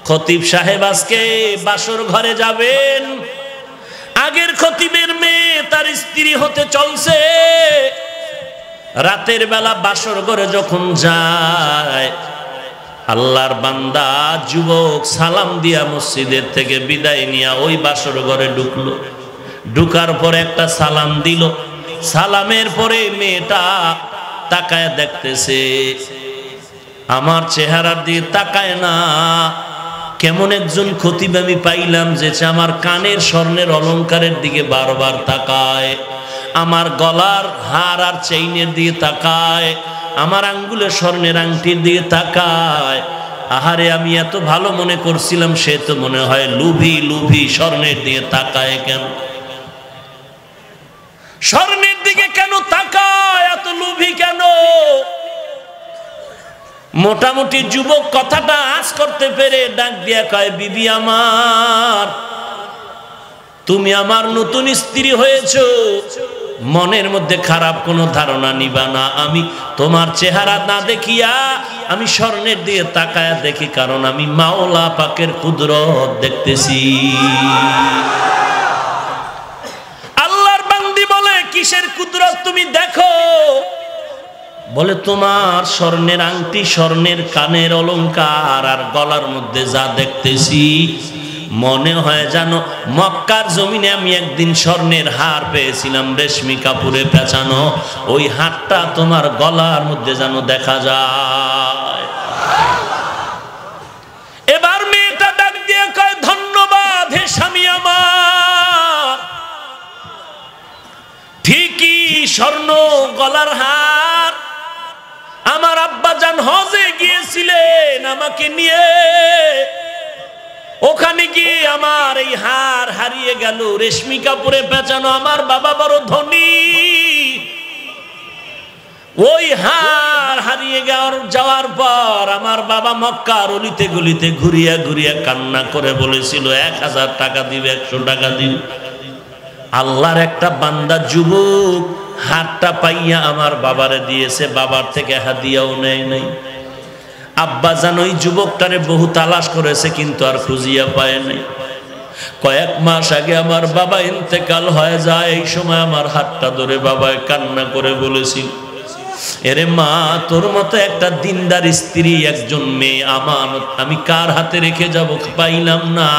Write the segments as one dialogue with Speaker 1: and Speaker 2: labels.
Speaker 1: খতিব সাহেব আজকে বাসর ঘরে যাবেন। আগের খতিবের মেয়ে তার স্ত্রী হতে চলছে, রাতের বেলা বাসর ঘরে যখন যায়, আল্লাহর বান্দা যুবক সালাম দিয়া মসজিদের থেকে বিদায় নিয়ে ওই বাসর ঘরে ঢুকলো। ঢুকার পরে একটা সালাম দিল। সালামের পরে মেয়েটা তাকায় দেখতেছে, আমার চেহারার দিকে তাকায় না। কেমন একজন খতিব আমি পাইলাম যে আমার কানের স্বর্ণের অলংকারের দিকে বারবার তাকায়, আমার গলার হার আর চেইনের দিকে তাকায়, আমার আঙ্গুলের স্বর্ণের আংটির দিকে তাকায়। আহারে, আমি এত ভালো মনে করছিলাম, সে তো মনে হয় লুভি লুভি, স্বর্ণের দিকে তাকায় কেন? স্বর্ণের দিকে কেন তাকায়? এত লুভি কেন? মোটামুটি যুবক কথাটা আজ করতে পেরে ডাক দিয়া কয়, বিবি আমার, তুমি আমার নতুন স্ত্রী হয়েছো, মনের মধ্যে খারাপ কোনো ধারণা নিবা না। আমি তোমার চেহারা না দেখিয়া আমি স্বর্ণের দিকে তাকায়া দেখি, কারণ আমি মাওলা পাকের কুদরত দেখতেছি। আল্লাহর বান্দি বলে, কিসের কুদরত তুমি দেখো? বলে, তোমার স্বর্ণের আংটি, স্বর্ণের কানের অলংকার আর গলার মধ্যে যা দেখতেছি, মনে হয় জানো মক্কার জমিনে আমি একদিন স্বর্ণের হার পেয়েছিলাম, রেশমি কাপড়ে পেঁচানো, ওই হারটা তোমার গলার মধ্যে যেন দেখা যায়। এবার মেয়েটা ডাক দিয়ে কয়, ধন্যবাদ হে স্বামী আমার, ঠিকই স্বর্ণ গলার হার। আমার আব্বাজান হজে গিয়েছিলেন আমাকে নিয়ে, ওখানে গিয়ে আমার এই হার হারিয়ে গেল, রেশমি কাপড়ে পেঁচানো। আমার বাবা বড় ধনী, ওই হার হারিয়ে যাওয়ার পর আমার বাবা মক্কার অলিতে গলিতে ঘুরিয়া ঘুরিয়া কান্না করে বলেছিল, 1000 টাকা দিবে, 100 টাকা দিবে। আল্লাহর একটা বান্দা যুবক হারটা পাইয়া আমার বাবারে দিয়েছে, বাবার থেকে হাদিয়াও নেয় নাই। আব্বাজান ওই যুবকটারে বহু তালাশ করেছে, কিন্তু আর খুঁজিয়া পায় নাই। কয়েক মাস আগে আমার বাবা ইন্তেকাল হয়ে যায়, এই সময় আমার হাতটা ধরে বাবায় কান্না করে বলেছিল, এরে মা, তোর মতো একটা দিনদার স্ত্রী, একজন মেয়ে আমানত আমি কার হাতে রেখে যাব? পাইলাম না।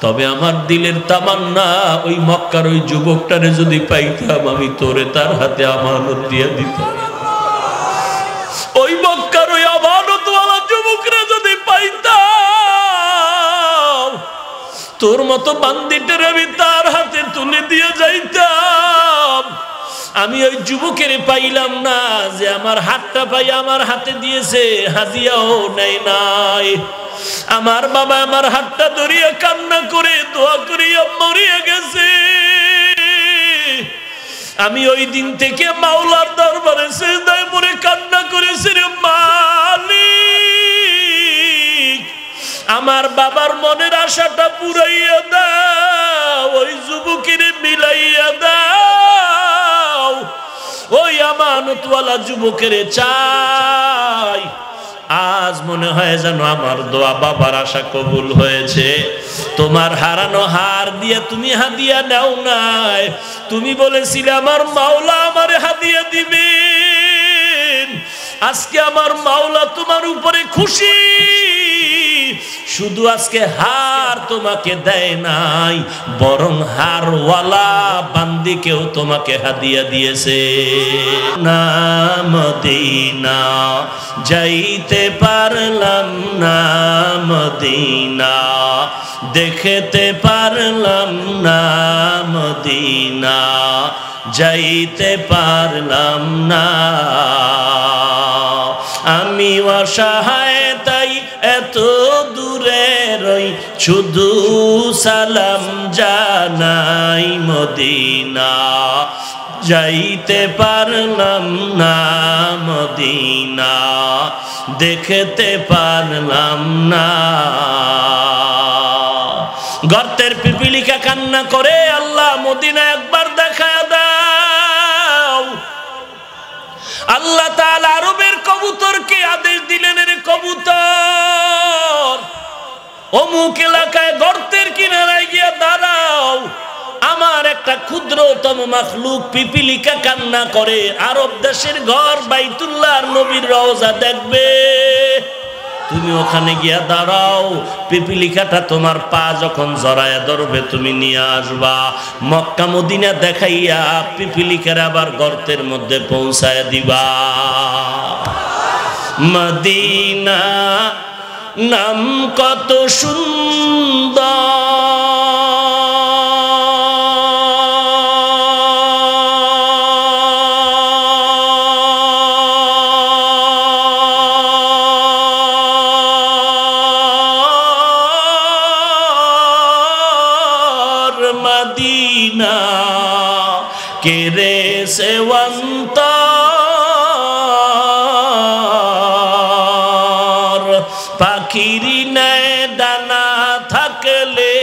Speaker 1: তবে আমার দিলের তামান্না, ওই মক্কার ওই যুবকটারে যদি পাইতাম, আমি তোরে তার হাতে আমানত দিয়ে দিতাম। ওই মক্কার ওই আমানতওয়ালা যুবকরা যদি পাইতাম, তোর মতো বান্দিটার আমি তার হাতে তুলে দিয়ে যাইতাম। আমি ওই যুবকের পাইলাম না, যে আমার হাতটা পাই আমার হাতে দিয়েছে, হাদিয়াও নেয় নাই। আমার বাবা আমার হাতটা ধরিয়া কান্না করে দোয়া করিয়া মরিয়া গেছে। আমি ওই দিন থেকে মাওলার দরবারে সিজদায় পড়ে কান্না করেছি, রে মালিক, আমার বাবার মনের আশাটা পুরাইয়া দাও, ওই যুবকের মিলাইয়া দাও, ওই আমানতওয়ালা যুবকের চাই। আজ মনে হয় যেন আমার দোয়া বাবার আশা কবুল হয়েছে। তোমার হারানো হার দিয়ে তুমি হাদিয়া নাও নাই, তুমি বলেছিলে আমার মাওলা আমারে হাদিয়া দিবেন। আজকে আমার মাওলা তোমার উপরে খুশি, শুধু আজকে হার তোমাকে দেয় নাই, বরং হারওয়ালা বান্দিকেও তোমাকে হাদিয়া দিয়েছে। না মদিনা যাইতে পারলাম না, মদিনা দেখতে পারলাম না, মদিনা যাইতে পারলাম না। আমি অসহায় তাই এত দূরে রই, শুধু সালাম জানাই, মদিনা যাইতে পারলাম না, মদিনা দেখতে পারলাম না। গর্তের পিপিলিকা কান্না করে, আল্লাহ মদিনা একবার দেখা দাও। আল্লাহ তাআলা আরবের কবুতরকে আদেশ দিলেন, রে কবুতর অমুক এলাকায় গর্তের কিনারায় গিয়া দাঁড়াও, আমার একটা ক্ষুদ্রতম মাখলুক পিপিলিকা কান্না করে, আরব দেশের ঘর বাইতুল্লাহর নবীর রওজা দেখবে, তুমি ওখানে গিয়া দাঁড়াও, পিপিলিকাটা তোমার পা যখন জড়ায় ধরবে তুমি নিয়ে আসবা, মক্কা মদিনা দেখাইয়া পিপিলিকার আবার গর্তের মধ্যে পৌঁছায় দিবা। মদিনা নাম কত সুন্দর, মদিনা কেরে সেবন্ত পাখিরি নাই ডানা থাকলে,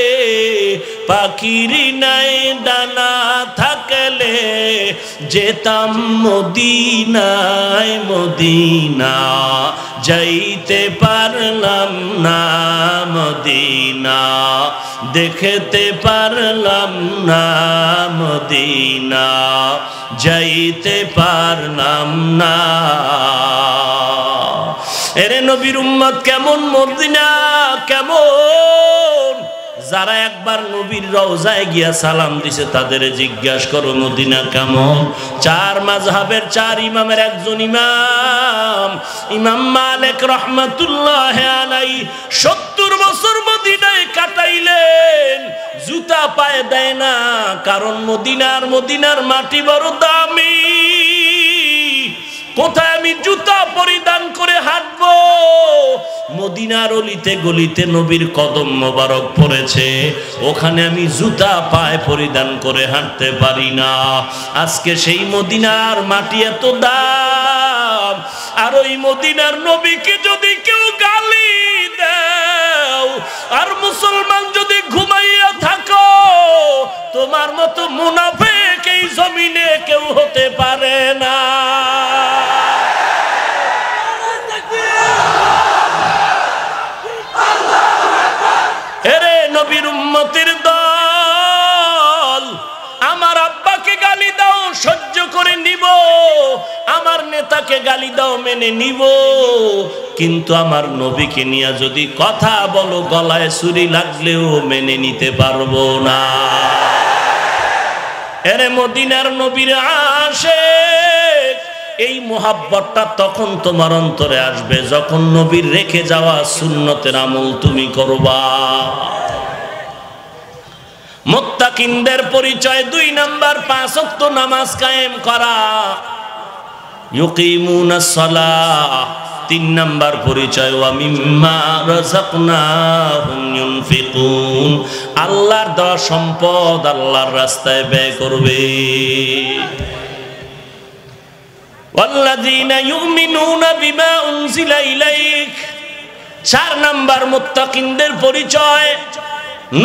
Speaker 1: পাখিরি নাই ডানা থাকলে যেতাম মদিনায়, মদিনা যাইতে পারলাম না, মদিনা দেখতে পারলাম না, মদিনা যাইতে পারলাম না। এরে নবীর উম্মত কেমন মদিনা কেমন? যারা একবার নবীর রওজায় গিয়া সালাম দিছে তাদের জিজ্ঞাসা করো মদিনা কেমন। চার মাযহাবের চার ইমামের একজন ইমাম, ইমাম মালিক রাহমাতুল্লাহ আলাইহি 70 বছর মদিনায় কাটাইলেন, জুতা পায়ে দেয় না, কারণ মদিনার মাটি বড় দামি। কোথায় আমি জুতা পরিধান করে হাঁটবো? মদিনার অলিতে গলিতে নবীর কদম মোবারক পড়েছে, ওখানে আমি জুতা পায়ে পরিধান করে হাঁটতে পারি না। আজকে সেই মদিনার মাটি এত দাম, আর ওই মদিনার নবীকে যদি কেউ গালি দাও, আর মুসলমান যদি ঘুমাইয়া থাকো, তোমার মতো মুনাফিক এই জমিনে কেউ হতে পারে না। এরে নবীর উম্মতের দল, আমার আব্বাকে গালি দাও সহ্য করে নিব, আমার নেতাকে গালি দাও মেনে নিব, কিন্তু আমার নবীকে নিয়ে যদি কথা বলো গলায় ছুরি লাগলেও মেনে নিতে পারবো না। এরে মদিনার নবীর আশিক, এই মুহাব্বতটা তখন তোমার অন্তরে আসবে যখন নবীর রেখে যাওয়া সুন্নতের আমল তুমি করবা। মুত্তাকিনদের পরিচয় 2 নাম্বার, 5 ওয়াক্ত নামাজ কায়েম করা, ইউকিমুনাস সালাহ। 3 নাম্বার পরিচয় ওয়া মিম্মা রাযাকনাহুম ইউনফিকুন, আল্লাহর দেওয়া সম্পদ আল্লাহর রাস্তায় ব্যয় করবে। ওয়াল্লাযীনা ইউমিনুনা বিমা উনজিলা ইলাইক। 4 নাম্বার মুত্তাকিনদের পরিচয়,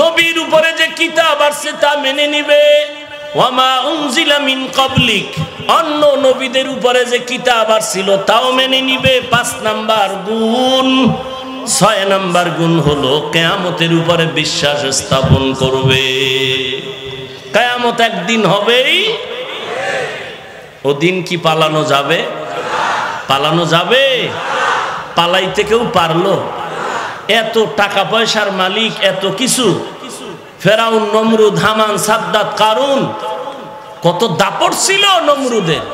Speaker 1: নবীর উপরে যে কিতাব আসছে তা মেনে নিবে। ওয়ামা উনজিলা মিন ক্বাবলিক, অন্য নবীদের উপরে যে কিতাব আসছিল তাও মেনে নিবে। 5 নাম্বার গুণ। 6 নাম্বার গুণ হলো কিয়ামতের উপরে বিশ্বাস স্থাপন করবে। কিয়ামত একদিন হবেই, ওদিন কি পালানো যাবে? পালানো যাবে? পালাইতে কেউ পারলো? এত টাকা পয়সার মালিক, এত কিছু, ফেরাউন, নমরুদ, হামান, সাদ্দাত, কারুন, কত দাপট ছিল নমরুদের,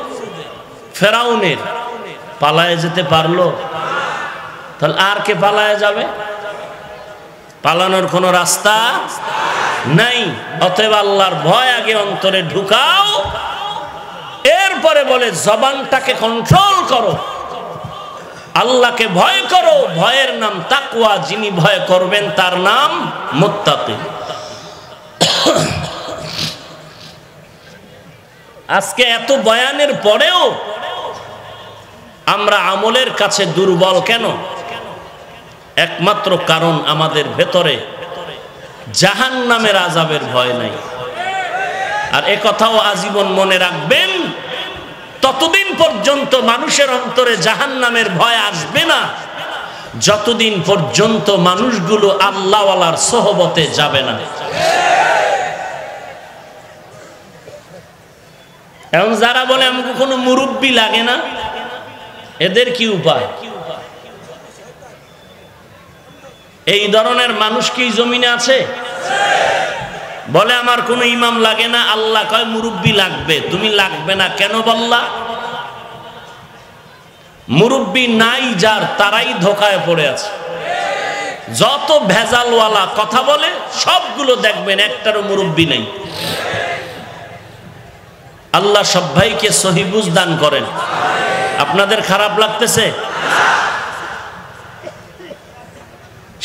Speaker 1: ফেরাউনের, পালায়ে যেতে পারলো? তাহলে আর কে পালায়ে যাবে? পালানোর কোনো রাস্তা নাই। অতএব আল্লাহর ভয় আগে অন্তরে ঢুকাও, এরপরে বলে জবানটাকে কন্ট্রোল করো, আল্লাহকে ভয় করো। ভয়ের নাম তাকওয়া, যিনি ভয় করবেন তার নাম মুত্তাকি। আজকে এত বয়ানের পরেও আমরা আমলের কাছে দুর্বল কেন? একমাত্র কারণ আমাদের ভেতরে জাহান্নামের আযাবের ভয় নাই। আর একথাও আজীবন মনে রাখবেন, ততদিন পর্যন্ত মানুষের অন্তরে জাহান্নামের ভয় আসবে না যতদিন পর্যন্ত মানুষগুলো আল্লাহওয়ালার সোহবতে যাবে না। এখন যারা বলে আমাকে কোনো মুরব্বী লাগে না, এদের কি উপায়? এই ধরনের মানুষ কি জমিনে আছে? বলে আমার কোনো ইমাম লাগে না, আল্লাহ কয় মুরব্বী লাগবে। তুমি লাগবে না কেন বললা? মুরব্বী নাই যার, তারাই ধোকায় পড়ে আছে। যত ভেজালওয়ালা কথা বলে সবগুলো দেখবেন একটারও মুরব্বী নেই। আল্লাহ সব ভাইকে সহি বুঝ দান করেন। আপনাদের খারাপ লাগতেছে?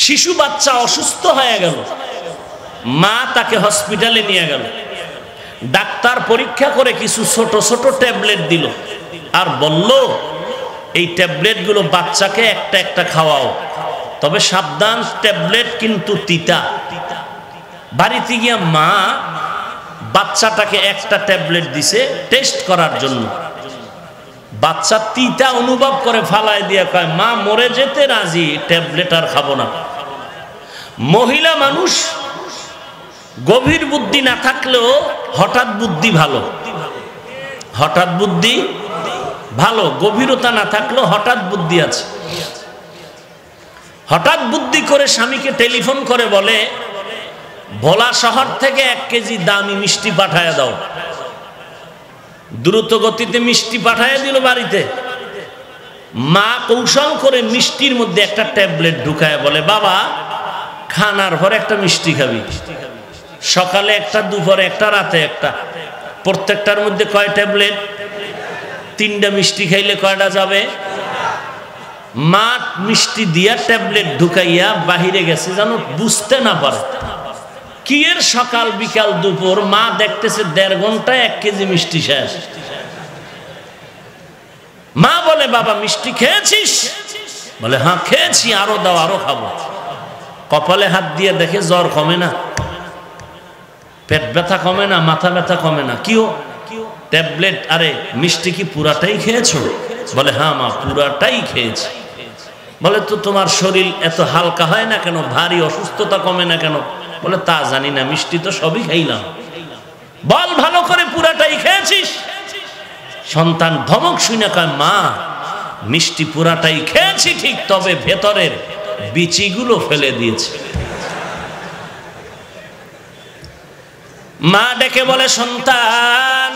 Speaker 1: শিশু বাচ্চা অসুস্থ হয়ে গেল, মা তাকে হসপিটালে নিয়ে গেল, ডাক্তার পরীক্ষা করে কিছু ছোট ছোট ট্যাবলেট দিল আর বলল এই ট্যাবলেটগুলো বাচ্চাকে একটা একটা খাওয়াও, তবে সাবধান, ট্যাবলেট কিন্তু তিতা। বাড়িতে গিয়া মা বাচ্চাটাকে একটা ট্যাবলেট দিছে টেস্ট করার জন্য। বাচ্চা তিতা অনুভব করে ফালায় দিয়ে কয় মা মরে যেতে রাজি, ট্যাবলেট আর খাবো না। মহিলা মানুষ, গভীর বুদ্ধি না থাকলেও হঠাৎ বুদ্ধি ভালো, হঠাৎ বুদ্ধি ভালো, গভীরতা না থাকলেও হঠাৎ বুদ্ধি আছে। হঠাৎ বুদ্ধি করে স্বামীকে টেলিফোন করে বলে ভোলা শহর থেকে 1 কেজি দামি মিষ্টি পাঠায় দাও। দ্রুত গতিতে মিষ্টি পাঠায় দিল বাড়িতে। মা কৌশল করে মিষ্টির মধ্যে একটা ট্যাবলেট ঢুকায় বলে বাবা খানার পর একটা মিষ্টি খাবি, সকালে একটা, দুপুরে একটা, রাতে একটা, প্রত্যেকটার মধ্যে কয় ট্যাবলেট? 3টা মিষ্টি খাইলে কয়টা যাবে? মা মিষ্টি দিয়া ট্যাবলেট ঢুকাইয়া বাহিরে গেছে যেন বুঝতে না পারে। কি এর সকাল বিকাল দুপুর, মা দেখতেছে 1.5 ঘন্টায় 1 কেজি মিষ্টি শেষ। মা বলে বাবা মিষ্টি খেয়েছিস? বলে হ্যাঁ খেয়েছি, আরো দাও, আরো খাবো। কপালে হাত দিয়ে দেখে জ্বর কমে না, পেট ব্যথা কমে না, মাথা ব্যথা কমে না। কিও ট্যাবলেট, আরে মিষ্টি কি পুরাটাই খেয়েছো? বলে হ্যাঁ মা পুরাটাই খেয়েছি। বলে তো তোমার শরীর এত হালকা হয় না কেন, ভারী অসুস্থতা কমে না কেন? বলে তা জানি না, মিষ্টি তো সবই খাইলাম। বল ভালো করে পুরাটাই খেয়েছিস? সন্তান ধমক শুনে কয় মা মিষ্টি পুরাটাই খেয়েছি ঠিক, তবে ভেতরের বিচিগুলো ফেলে দিয়েছে। মা ডেকে বলে সন্তান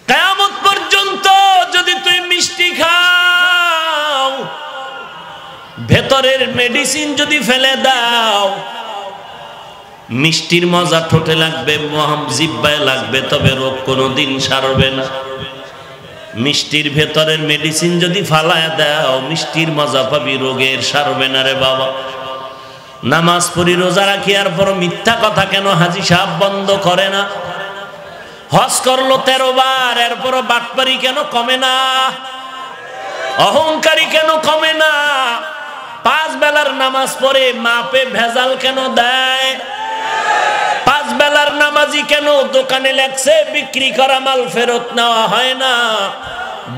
Speaker 1: কিয়ামত পর্যন্ত যদি তুই মিষ্টি খাও, ভেতরের মেডিসিন যদি ফেলে দাও, মিষ্টির মজা ঠোঁটে লাগবে, জিহ্বায় লাগবে, তবে রোগ কোনোদিন সারবে না। মিষ্টির ভেতরের মেডিসিন যদি ফালায় দাও, মিষ্টির মজা পাবি, রোগের সারবে না রে বাবা। নামাজ পড়ি, রোজা রাখি, আর পর মিথ্যা কথা কেন হাজি সাহেব বন্ধ করে না? হজ করলো 13 বার, এরপর বাটপারি কেন কমে না? অহংকারী কেন কমে না? 5 বেলার নামাজ পড়ে মাপে ভেজাল কেন দেয়? 5 বেলার নামাজি কেন দোকানে লেখছে বিক্রি করা মাল ফেরত নেওয়া হয় না?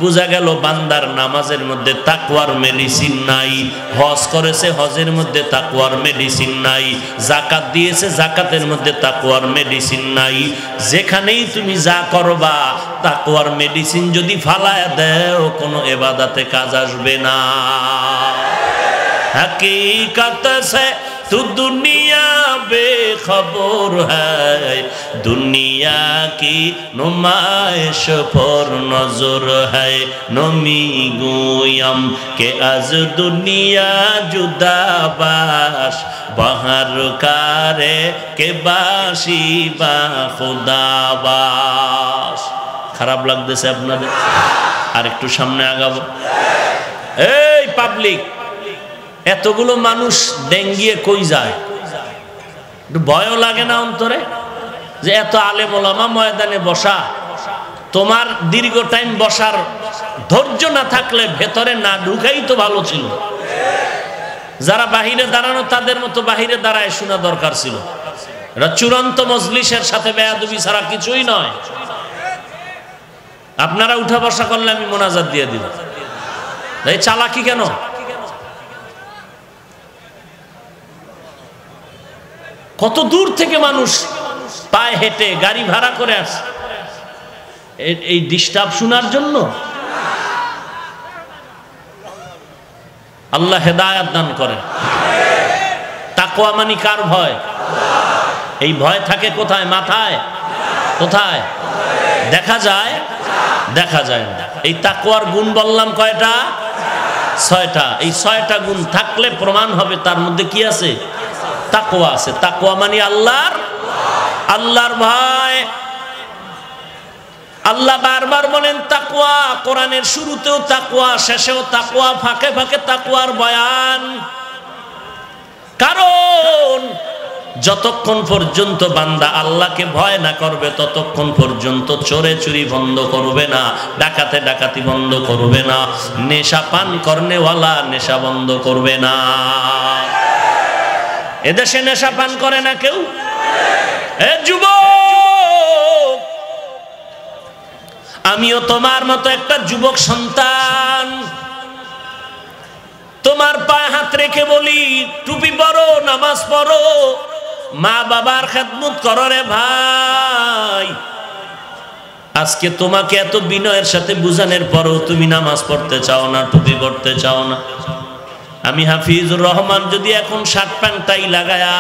Speaker 1: বুঝা গেল বান্দার নামাজের মধ্যে তাকওয়ার মেডিসিন নাই। হজ করেছে, হজের মধ্যে তাকওয়ার মেডিসিন নাই। যাকাত দিয়েছে, যাকাতের মধ্যে তাকওয়ার মেডিসিন নাই। যেখানেই তুমি যা করবা তাকওয়ার মেডিসিন যদি ফালায় দেও, কোনো ইবাদতে কাজ আসবে না। हकीकत से तू दुनिया बेखबर है, दुनिया की नुमाइश पर नजर है। नमी गोयम के आज दुनिया जुदा बाश, बाहर कारे के बाशी बा खुदा बाश। খারাপ লাগতেছে আপনাদের? আর একটু সামনে আগাবো। এই পাবলিক, এতগুলো মানুষ ডেঙ্গিয়ে কই যায়? একটু ভয়ও লাগে না অন্তরে যে এত আলেম ওলামা ময়দানে বসা? তোমার দীর্ঘ টাইম বসার ধৈর্য না থাকলে ভেতরে না ঢুকাই তো ভালো ছিল। যারা বাহিরে দাঁড়ানো তাদের মতো বাহিরে দাঁড়ায় শোনা দরকার ছিল। এটা চূড়ান্ত মজলিসের সাথে বেয়াদবি ছাড়া কিছুই নয়। আপনারা উঠা বসা করলে আমি মোনাজাত দিয়ে দিব, এই চালাকি কেন? কত দূর থেকে মানুষ পায়ে হেঁটে গাড়ি ভাড়া করে আসে এই ডিস্টার্ব শোনার জন্য। আল্লাহ হেদায়েত দান করেন। তাকওয়া মানে কার ভয়? এই ভয় থাকে কোথায়? মাথায়। কোথায় দেখা যায়? দেখা যায় না। এই তাকওয়ার গুণ বললাম কয়টা? 6টা। এই 6টা গুণ থাকলে প্রমাণ হবে তার মধ্যে কি আছে? তাকওয়া আছে। তাকওয়া মানে আল্লাহর ভয়। আল্লাহ বারবার বলেন তাকওয়া। কোরআনের শুরুতেও তাকওয়া, শেষেও তাকওয়া, ফাঁকে ফাঁকে তাকওয়ার বয়ান। কারণ যতক্ষণ পর্যন্ত বান্দা আল্লাহকে ভয় না করবে ততক্ষণ পর্যন্ত চোরে চুরি বন্ধ করবে না, ডাকাতে ডাকাতি বন্ধ করবে না, নেশা পান করনেওয়ালা নেশা বন্ধ করবে না। এদেশে নেশা পান করে না কেউ? এ যুবক, আমিও তোমার মতো একটা যুবক সন্তান। তোমার পায়ে হাত রেখে বলি, টুপি পরো, নামাজ পড়ো, মা বাবার খেদমত করো রে ভাই। আজকে তোমাকে এত বিনয়ের সাথে বুঝানোর পরও তুমি নামাজ পড়তে চাও না, টুপি পড়তে চাও না। আমি হাফিজুর রহমান যদি এখন শার্ট প্যান্টটাই লাগায়া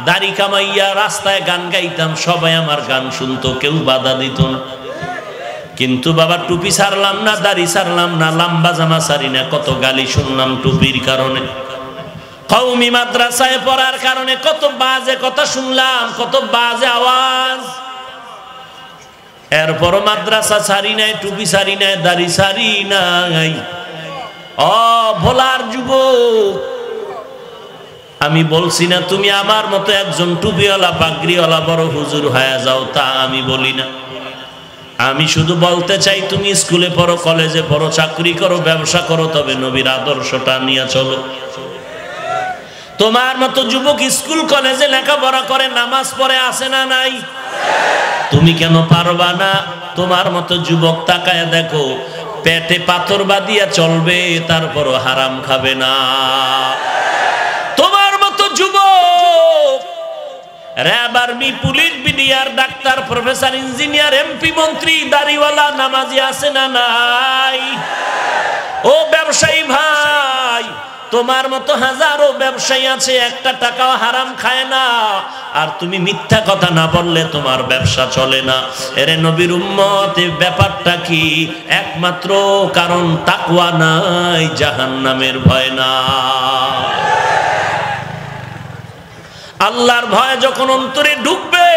Speaker 1: দাড়ি কামাইয়া রাস্তায় গান গাইতাম, সবাই আমার গান শুনতো, কেউ বাধা দিত না। কিন্তু বাবা টুপি ছাড়লাম না, দাড়ি ছাড়লাম না, লম্বা জামা ছাড়ি না, কত গালি শুনলাম টুপির কারণে। কওমি মাদ্রাসায় পড়ার কারণে কত বাজে কথা শুনলাম, কত বাজে আওয়াজ। এরপরও মাদ্রাসা ছাড়ি নাই, টুপি ছাড়ি নাই, দাড়ি ছাড়ি নাই। ও ভোলার যুবক, আমি বলছি না তুমি আমার মতো একজন টুপিওয়ালা পাগড়িওয়ালা বড় হুজুর হয়ে যাও, তা আমি বলি না। আমি শুধু বলতে চাই তুমি স্কুলে পড়ো, কলেজে পড়ো, চাকরি করো, ব্যবসা করো, তবে নবীর আদর্শটা নিয়ে চলো। তোমার মতো যুবক স্কুল কলেজে লেখাপড়া করে, নামাজ পড়ে, আসে না নাই? তুমি কেন পারবা না? তোমার মতো যুবক তাকায় দেখো, পেটে পাথর বাঁধিয়া চলবে, তারপরও হারাম খাবে না। তোমার মতো যুবক RAB, army, police, BDR, doctor, professor, engineer, MP, মন্ত্রী, দাড়িওয়ালা, নামাজি আছে না নাই? ও ব্যবসায়ী ভাই, তোমার মতো হাজারো ব্যবসায়ী আছে, একটা টাকাও হারাম খায় না। আর তুমি মিথ্যা কথা না বললে তোমার ব্যবসা চলে না। এরে নবীর উম্মত, এই ব্যাপারটা কি? একমাত্র কারণ তাকওয়া নাই, জাহান্নামের ভয় না। আল্লাহর ভয় যখন অন্তরে ঢুকবে,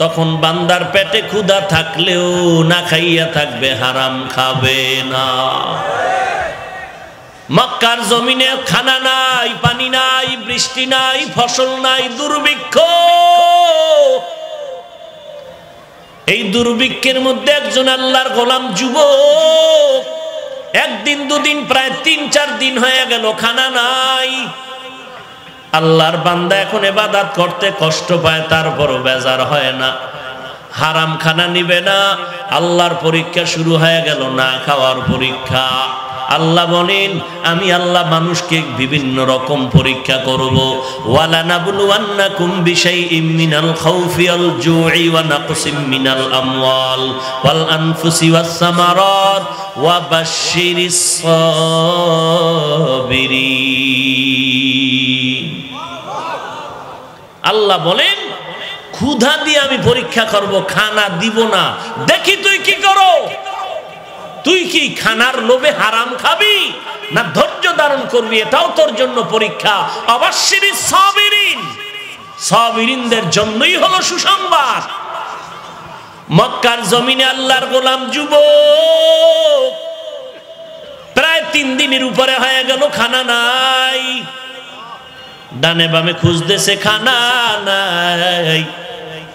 Speaker 1: তখন বান্দার পেটে ক্ষুধা থাকলেও না খাইয়া থাকবে, হারাম খাবে না। মক্কার জমিনে খানা নাই, পানি নাই, বৃষ্টি নাই, ফসল নাই, দুর্ভিক্ষ। এই দুর্ভিক্ষের মধ্যে একজন আল্লাহর গোলাম যুবক, একদিন দুদিন প্রায় 3-4 দিন হয়ে গেল, খানা নাই। আল্লাহর বান্দা এখন ইবাদত করতে কষ্ট পায়, তারপরও বেজার হয় না। হারাম খানা নিবে না। আল্লাহর পরীক্ষা শুরু হয়ে গেল, না খাওয়ার পরীক্ষা। আল্লাহ বলেন, আমি আল্লাহ মানুষকে বিভিন্ন রকম পরীক্ষা করব। ওয়ালা নাবলুওয়ান্নাকুম বিশাইইম মিনাল খাউফি ওয়াল জুই ওয়া নাকসিম মিনাল আমওয়াল ওয়াল আনফুসি ওয়াস সামারাত ওয়া বাশশিরিস সাবিরিন। আল্লাহ বলেন, ক্ষুধা দিয়ে আমি পরীক্ষা করব, খানা দিব না। দেখি তুই কি করো। তুই কি খানার লোভে হারাম খাবি, না ধৈর্য ধারণ করবি? এটাও তোর জন্য পরীক্ষা। অবশ্যই সাবিরিন, সাবিরিনদের জন্যই হলো সুসংবাদ। মক্কার জমিনে আল্লাহর গোলাম যুবক প্রায় 3 দিনের উপরে হয়ে গেল, খানা নাই। ডানে বামে খুঁজতেছে, খানা নাই।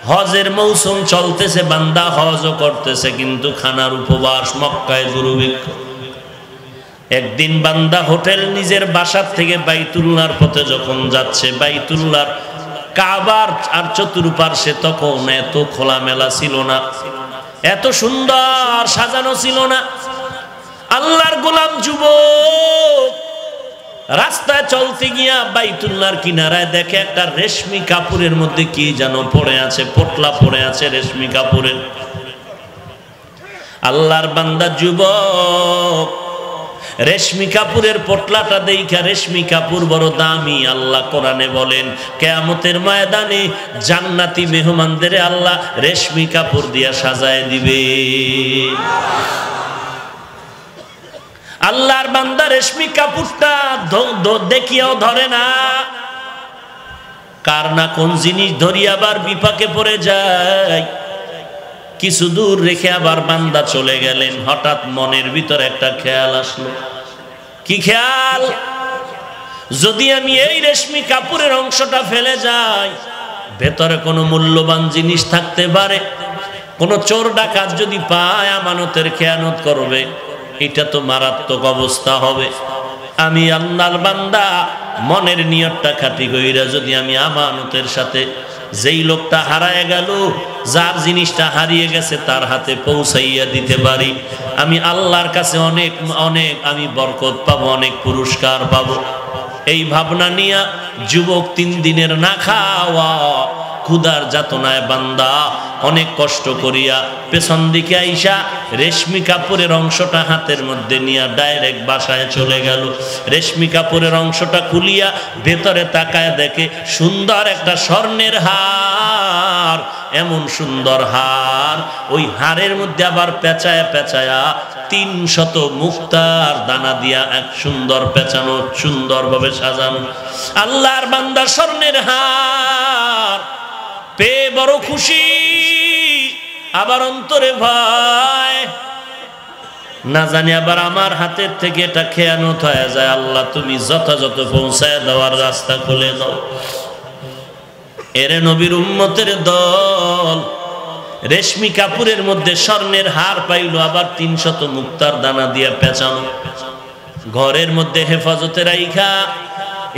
Speaker 1: হজের মৌসুম চলতেছে, বান্দা হজও করতেছে, কিন্তু খানার উপবাস, মক্কায় দুর্ভিক্ষ। একদিন বান্দা হোটেল নিজের বাসার থেকে বাইতুল্লাহর পথে যখন যাচ্ছে, বাইতুল্লাহর কাবার আর চতুর্পার্শ্বে তখন এত খোলামেলা ছিল না, এত সুন্দর সাজানো ছিল না। আল্লাহর গোলাম যুবক রাস্তায় চলতে গিয়া বাইতুল্লাহর কিনারায় দেখে একটা রেশমি কাপড়ের মধ্যে কি যেন পড়ে আছে, পোটলা পড়ে আছে রেশমি কাপড়ের। আল্লাহর বান্দা যুবক রেশমি কাপড়ের পোটলাটা দেখা, রেশমি কাপড় বড় দামি। আল্লাহ কোরআনে বলেন কিয়ামতের ময়দানে জান্নাতি মেহমানদের আল্লাহ রেশমি কাপড় দিয়া সাজায় দিবে। আল্লাহর বান্দা রেশমি কাপড়টা দেখিয়াও ধরে না, কার না কোন জিনিস ধরিয়া আবার বিপাকে পড়ে যায়। কিছু দূর রেখে আবার বান্দা চলে গেলেন, হঠাৎ মনের ভিতর একটা খেয়াল আসলো। কি খেয়াল? যদি আমি এই রেশমি কাপড়ের অংশটা ফেলে যাই, ভেতরে কোনো মূল্যবান জিনিস থাকতে পারে, কোনো চোর ডাকাত যদি পায় আমানতের খেয়ানত করবে, এটা তো মারাত্মক অবস্থা হবে। আমি আল্লাহর বান্দা মনের নিয়তটা খাঁটি কইরা যদি আমি আমানতের সাথে যেই লোকটা হারায় গেল, যার জিনিসটা হারিয়ে গেছে তার হাতে পৌঁছাইয়া দিতে পারি, আমি আল্লাহর কাছে অনেক অনেক আমি বরকত পাবো, অনেক পুরস্কার পাবো। এই ভাবনা নিয়া যুবক 3 দিনের না খাওয়া ক্ষুধার যাতনায় বান্দা অনেক কষ্ট করিয়া পেছন দিকে আইসা রেশমি কাপড়ের অংশটা হাতের মধ্যে নিয়ে ডাইরেক্ট বাসায় চলে গেল। রেশমি কাপড়ের অংশটা খুলিয়া ভেতরে তাকায় দেখে সুন্দর একটা স্বর্ণের হার। এমন সুন্দর হার, ওই হারের মধ্যে আবার পেঁচায়া পেঁচায়া 300 মুক্তার দানা দিয়া এক সুন্দর পেঁচানো, সুন্দরভাবে সাজানো। আল্লাহর বান্দা স্বর্ণের হার পেয়ে বড় খুশি, আবার অন্তরে ভয়, না জানি আবার আমার হাতের থেকে এটা খেয়ানত হয়ে যায়। আল্লাহ তুমি যথাযথ পৌঁছায় দেওয়ার রাস্তা খুলে দাও। এরে নবীর উম্মতের দল রেশমি কাপড়ের মধ্যে স্বর্ণের হার পাইল, আবার 300 মুক্তার দানা দিয়া পেঁচানো, ঘরের মধ্যে হেফাজতে রাইখা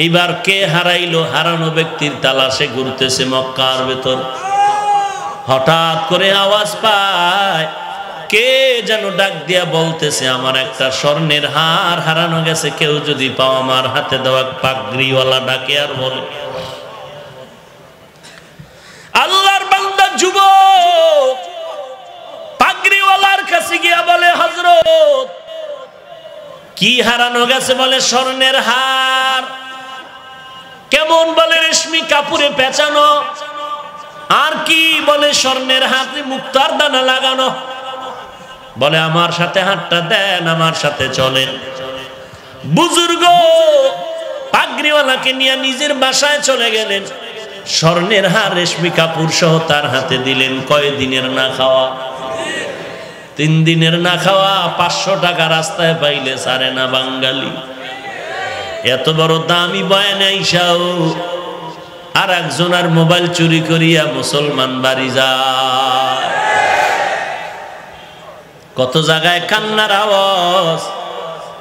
Speaker 1: এইবার কে হারাইলো? হারানো ব্যক্তির তালাশে ঘুরতেছে মক্কার ভেতর। হঠাৎ করে আওয়াজ পায়, কে যেন ডাক দিয়া বলতেছে আমার একটা স্বর্ণের হার হারানো গেছে, কেউ যদি পাও আমার হাতে দেওয়া। পাগড়িওয়ালা ডাকে আর বলে। আল্লাহর বান্দা যুবক পাগড়িওয়ালার কাছে গিয়া বলে হযরত কি হারানো গেছে? বলে স্বর্ণের হার। কেমন? বলে রেশমি কাপড়ে পেঁচানো। আর কি? বলে স্বর্ণের হাতে মুক্তার দানা লাগানো। বলে আমার সাথে হাতটা দেন, আমার সাথে চলেন। বুজুর্গ পাগড়িওয়ালাকে নিয়ে নিজের বাসায় চলে গেলেন, স্বর্ণের হার রেশমি কাপড় সহ তার হাতে দিলেন। কয় দিনের না খাওয়া? 3 দিনের না খাওয়া। 500 টাকা রাস্তায় পাইলে সারে না বাঙালি। এত বড় দামি বয়ানে আইসাও আর একজনের মোবাইল চুরি করিয়া মুসলমান বাড়ি যায়। কত জায়গায় কান্নার আওয়াজ।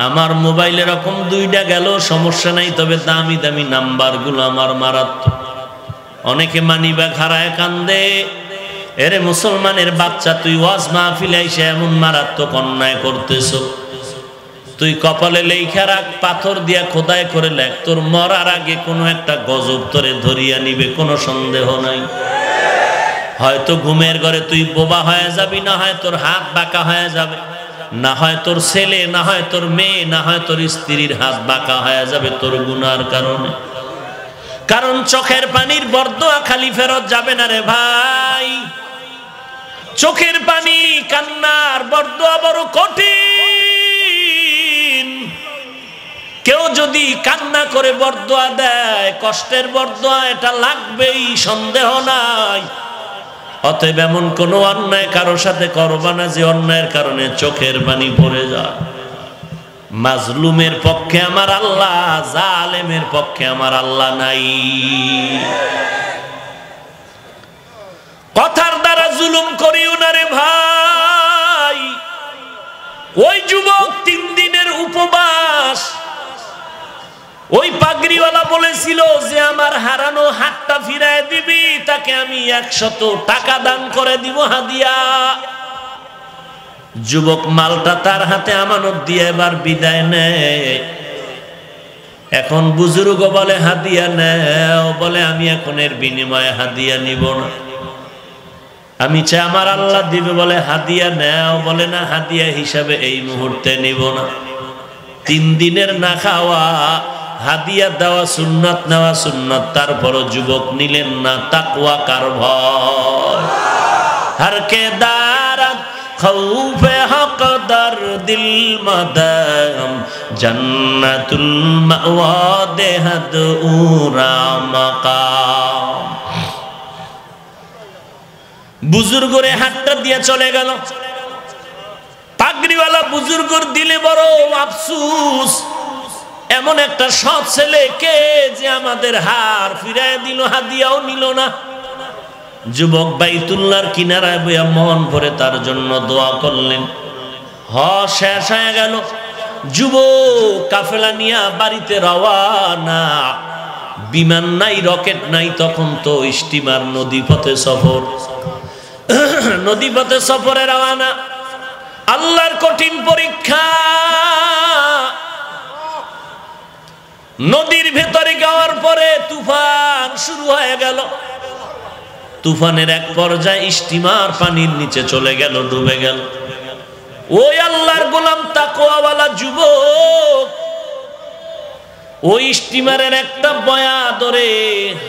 Speaker 1: আমার মোবাইল এরকম 2টা গেল, সমস্যা নাই, তবে দামি দামি নাম্বারগুলো আমার মারাত্মক। অনেকে মানিব্যাগ হারায় কান্দে। এরে মুসলমানের বাচ্চা, তুই ওয়াজ মাহফিলে এসে এমন মারাত্মক অন্যায় করতেছ। তুই কপালে লেখা রাখ, পাথর দিয়া খোদাই করে লেখ, তোর মরার আগে কোনো একটা গজব তোরে ধরিয়া নিবে, কোনো সন্দেহ নাই। হয়তো ঘুমের ঘরে তুই বোবা হয়ে যাবি, না হয় তোর হাত বাঁকা হয়ে যাবে, না হয় তোর ছেলে, না হয় তোর মেয়ে, না হয় তোর স্ত্রীর হাত বাঁকা হয়ে যাবে তোর গুনার কারণে। কারণ চোখের পানির বরদোয়া খালি ফেরত যাবে না রে ভাই। চোখের পানি কান্নার বরদোয়া বড় কঠিন। কেউ যদি কান্না করে বরদোয়া দেয়, কষ্টের বরদোয়া, এটা লাগবেই, সন্দেহ নাই। অতএব এমন কোন অন্যায় কারোর সাথে করবা না যে অন্যায়ের কারণে চোখের পানি পড়ে যায়। মাজলুমের পক্ষে আমার আল্লাহ, জালেমের পক্ষে আমার আল্লাহ নাই। কথার দ্বারা জুলুম করিও না রে ভাই। ওই যুবক 3 দিনের উপবাস। ওই পাগড়িওয়ালা বলেছিল যে আমার হারানো হাতটা ফিরায় দিবি, তাকে আমি 100 টাকা দান করে দিব হাদিয়া। যুবক মালটা তার হাতে আমানত দিয়ে এবার বিদায় নেয়। এখন বুজুর্গ বলে হাদিয়া নেও, বলে আমি এখন এর বিনিময়ে হাদিয়া নিব না, আমি চাই আমার আল্লাহ দিবে। বলে হাদিয়া নেও, বলে না হাদিয়া হিসাবে এই মুহূর্তে নিব না। 3 দিনের না খাওয়া, হাদিয়া দেওয়া সুন্নাত, নেওয়া সুন্নাত, তারপরও যুবক নিলেন না। তাকওয়া কার ভয়? হর কে দারাত খৌফে হক দর দিল মদম, জান্নাতুল মাওয়া দেহদ উরা মাকাম। বুজুর্গরে হাতটা দিয়ে চলে গেল। পাগড়িওয়ালা বুজুর্গর দিলে বড় আফসোস, এমন একটা সৎ ছেলে কে যে আমাদের হার ফিরায় দিল, হাদিয়াও নিল না। যুবক বাইতুল্লাহর কিনারায় বইয়া মন ভরে তার জন্য দোয়া করলেন। শেষ হয়ে গেল। যুবক কাফেলা নিয়া বাড়িতে রওয়ানা। বিমান নাই, রকেট নাই, তখন তো স্টিমার, নদীপথে সফর। নদীপথে সফরে রওয়ানা। আল্লাহর কঠিন পরীক্ষা। নদীর ভেতরে যাওয়ার পরে তুফান শুরু হয়ে গেল। তুফানের এক পর্যায়ে স্টিমার পানির নিচে চলে গেল, ডুবে গেল। ওই আল্লাহর গোলাম তাকওয়াওয়ালা যুবক ওই স্টিমারের একটা বয়া ধরে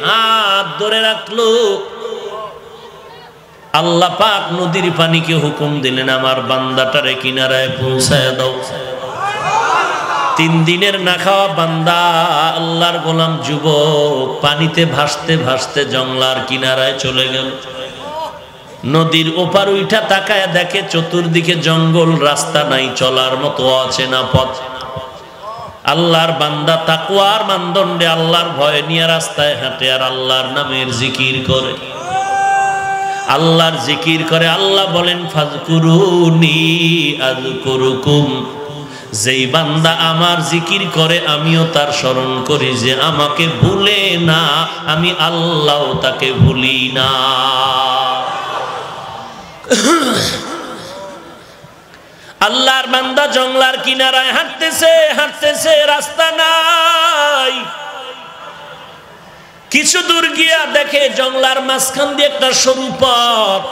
Speaker 1: হাত ধরে রাখলো। আল্লাহ পাক নদীর পানিকে হুকুম দিলেন, আমার বান্দাটারে কিনারায় পৌঁছায় দাও। 3 দিনের না খাওয়া বান্দা, আল্লাহর গোলাম যুবক পানিতে ভাসতে ভাসতে জংলার কিনারায় চলে গেল। নদীর ওপার উঠা তাকায় দেখে চতুর্দিকে জঙ্গল, রাস্তা নাই, চলার মতো অচেনা পথ। আল্লাহর বান্দা তাকওয়ার মানদণ্ডে আল্লাহর ভয় নিয়ে রাস্তায় হাঁটে আর আল্লাহর নামের জিকির করে, আল্লাহর জিকির করে। আল্লাহ বলেন ফাযকুরুনি আযকুরুকুম। যেই বান্দা আমার জিকির করে আমিও তার স্মরণ করি, যে আমাকে ভুলে না আমি আল্লাহ তাকে ভুলি না। আল্লাহর বান্দা জংলার কিনারায় হাঁটতেছে হাঁটতেছে, রাস্তা নাই। কিছু দূর গিয়া দেখে জংলার মাঝখান দিয়ে একটা সরু পথ।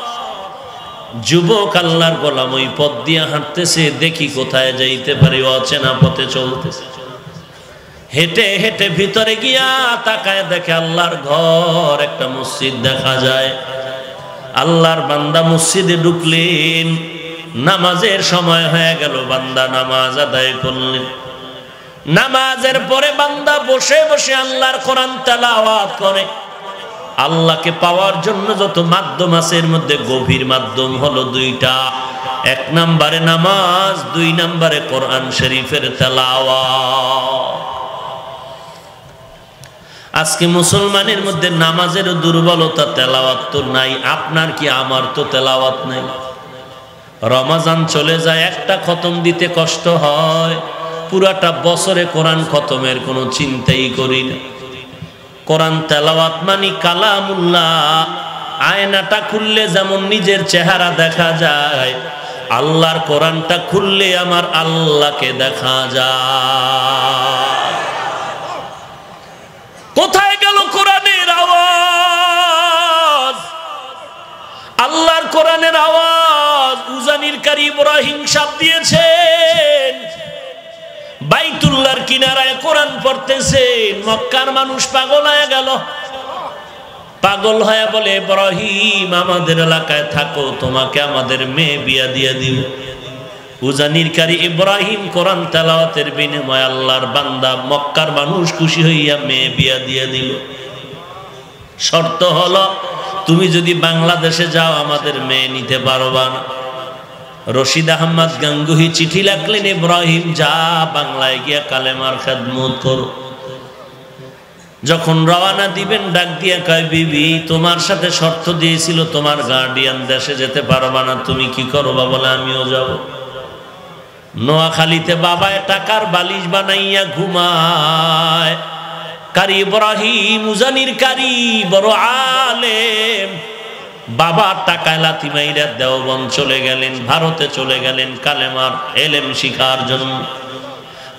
Speaker 1: যুবক আল্লাহর গোলাম ওই পথ দিয়ে হাঁটতেছে, দেখি কোথায় যাইতে পারি, অচেনা পথে চলতেছে। হেঁটে হেঁটে ভিতরে গিয়া তাকায় দেখে আল্লাহর ঘর, একটা মসজিদ দেখা যায়। আল্লাহর বান্দা মসজিদে ঢুকলেন। নামাজের সময় হয়ে গেল, বান্দা নামাজ আদায় করলেন। নামাজের পরে বান্দা বসে বসে আল্লাহর কোরআন তেলাওয়াত করে। আল্লাহকে পাওয়ার জন্য যত মাধ্যম আছে এর মধ্যে গভীর মাধ্যম হলো 2টা। 1 নম্বরে নামাজ, 2 নম্বরে কোরআন শরীফের তেলাওয়াত। আজকে মুসলমানের মধ্যে নামাজের দুর্বলতা, তেলাওয়াত তো নাই। আপনার কি আমার তো তেলাওয়াত নাই। রমজান চলে যায়, একটা খতম দিতে কষ্ট হয়, পুরাটা বছরে কোরআন খতমের কোনো চিন্তাই করি না। কোরআন তেলাওয়াত মানি কালামুল্লাহ। আয়নাটা খুললে যেমন নিজের চেহারা দেখা যায়, আল্লাহর কোরআনটা খুললে আমার আল্লাহকে দেখা যায়। কোথায় গেল কোরআনের আওয়াজ? আল্লাহর কোরআনের আওয়াজ উজানির কারি ইব্রাহিম সাহেব দিয়েছেন। বাইতুল্লাহর কিনারায় কোরআন পড়তেছেন। মক্কার মানুষ পাগল হয়ে গেল। পাগল হয়ে বলে, ইব্রাহিম আমাদের এলাকায় থাকো, তোমাকে আমাদের মেয়ে বিয়া দিয়ে দিব। উজানির কারি ইব্রাহিম কোরআন তেলাওয়াতের বিনিময়ে আল্লাহর বান্দা মক্কার মানুষ খুশি হইয়া মেয়ে বিয়া দিয়ে দিল। শর্ত হলো, তুমি যদি বাংলাদেশে যাও আমাদের মেয়ে নিতে পারবা না। রশিদ আহমদ গাঙ্গুহি চিঠি লিখলেন, ইব্রাহিম যা বাংলায় গিয়া কালেমার খেদমত করো। যখন রওনা দিবেন ডাক দিয়া কয়, বিবি তোমার সাথে শর্ত দিয়েছিল তোমার গার্ডিয়ান দেশে যেতে পারবা না, তুমি কি করবা? বলে আমিও যাব। নোয়াখালীতে বাবায় টাকার বালিশ বানাইয়া ঘুমায়। কারি ইব্রাহিম উজানির কারি বড় আলেম, বাবার টাকায় লাথি মাইরা দেওবন্দ চলে গেলেন, ভারতে চলে গেলেন কালেমার এলেম শিখার জন্য।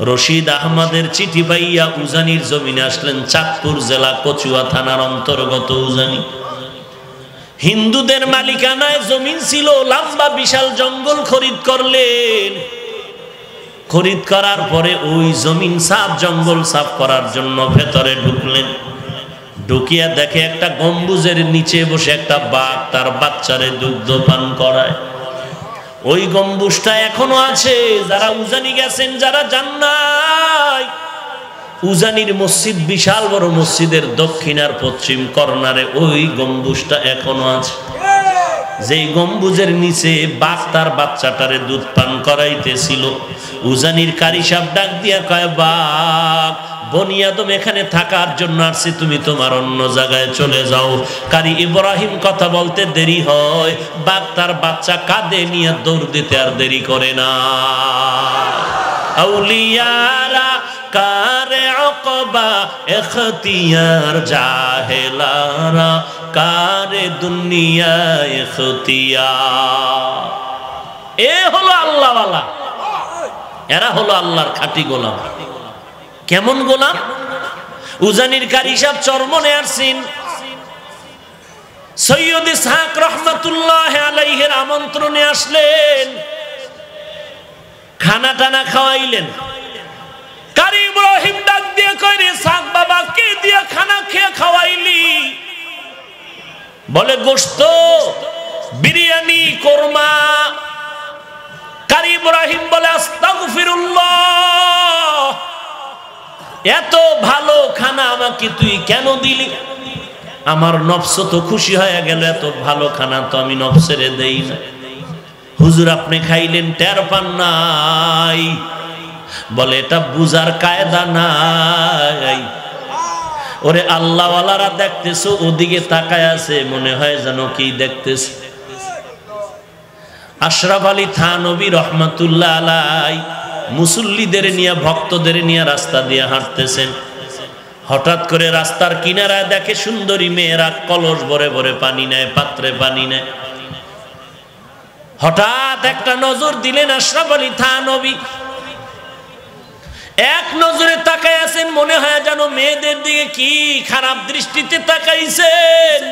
Speaker 1: রশিদ আহমদের চিঠি পাইয়া উজানির জমিনে আসলেন। চাঁদপুর জেলা কচুয়া থানার অন্তর্গত উজানি। হিন্দুদের মালিকানায় জমিন ছিল, লম্বা বিশাল জঙ্গল খরিদ করলেন। খরিদ করার পরে ওই জমিন সাফ, জঙ্গল সাফ করার জন্য ভেতরে ঢুকলেন। ঢুকিয়া দেখে একটা গম্বুজের নিচে বসে একটা বাঘ তার বাচ্চারে দুগ্ধ পান করায়। ওই গম্বুজটা এখনো আছে। যারা উজানি গেছেন, যারা যান নাই, উজানির মসজিদ বিশাল বড়, মসজিদের দক্ষিণ আর পশ্চিম কর্নারে ওই গম্বুজটা এখনো আছে। যেই গম্বুজের নিচে বাঘ তার বাচ্চাটারে দুধ পান করাইতেছিল। উজানির কারি সাহেব ডাক দিয়া কয়, বাঘ বনি আদম এখানে থাকার জন্য আসছে, তুমি তোমার অন্য জায়গায় চলে যাও। কারি ইব্রাহিম কথা বলতে দেরি হয়, বাঘ তার বাচ্চা কাঁধে নিয়ে দৌড় দিতে আর দেরি করে না। আউলিয়ারা কারে অকবা এখতিয়ার, জাহেলারা কারে দুনিয়া এখতিয়ার। এ হলো আল্লাহওয়ালা, এরা হলো আল্লাহর খাঁটি গোলাম। কেমন গোলাম? উজানির কারি সাহেব চরমনে আসছেন। সৈয়দ ইসহাক রহমাতুল্লাহ আলাইহির আমন্ত্রণে আসলেন। খানা টানা খাওয়াইলেন। কারি ইব্রাহিম ডাক দিয়ে কয়, রে ইসহাক বাবা, কে দিয়ে খানা খেয়ে খাওয়াইলি? বলে, গোশত, বিরিয়ানি, কোরমা। কারি ইব্রাহিম বলে, আস্তাগফিরুল্লাহ, এত ভালো খানা আমাকে তুই কেন দিলি? আমার নফস তো খুশি হয়ে গেল, এত ভালো খানা তো আমি নফসেরে দেই না। হুজুর আপনি খাইলেন, টের পান নাই? বলে, এটা বুঝার কায়দা নাই। ওরে আল্লাহওয়ালারা দেখতেছো, ওদিকে তাকায় আছে, মনে হয় যেন কি দেখতেছে। আশরাফ আলী থানভী রহমাতুল্লাহ আলাই মুসল্লিদের নিয়ে, ভক্তদের নিয়ে রাস্তা দিয়ে হাঁটতেছেন। হঠাৎ করে রাস্তার কিনারায় দেখে সুন্দরী মেয়েরা কলস ভরে ভরে পানি নেয়, পাত্রে পানি নেয়। হঠাৎ একটা নজর দিলেন আশরাফ আলী থানভী। এক নজরে তাকায় আছেন, মনে হয় যেন মেয়েদের দিকে কি খারাপ দৃষ্টিতে তাকাইছেন।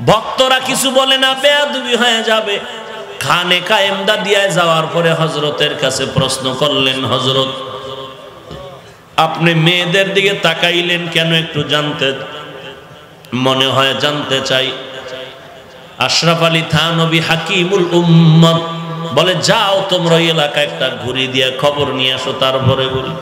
Speaker 1: ভক্তরা কিছু বলে না, বেয়াদবি হয়ে যাবে। খানে কায়েমদা দিয়ে যাওয়ার পরে হযরতের কাছে প্রশ্ন করলেন, হযরত আপনি মেয়েদের দিকে তাকাইলেন কেন, একটু জানতে মনে হয় জানতে চাই। আশরাফ আলী থানভী হাকিমুল উম্মত বলে, যাও তোমরা ওই এলাকায় একটা ঘুরি দিয়ে খবর নিয়ে আসো, তারপরে বলি।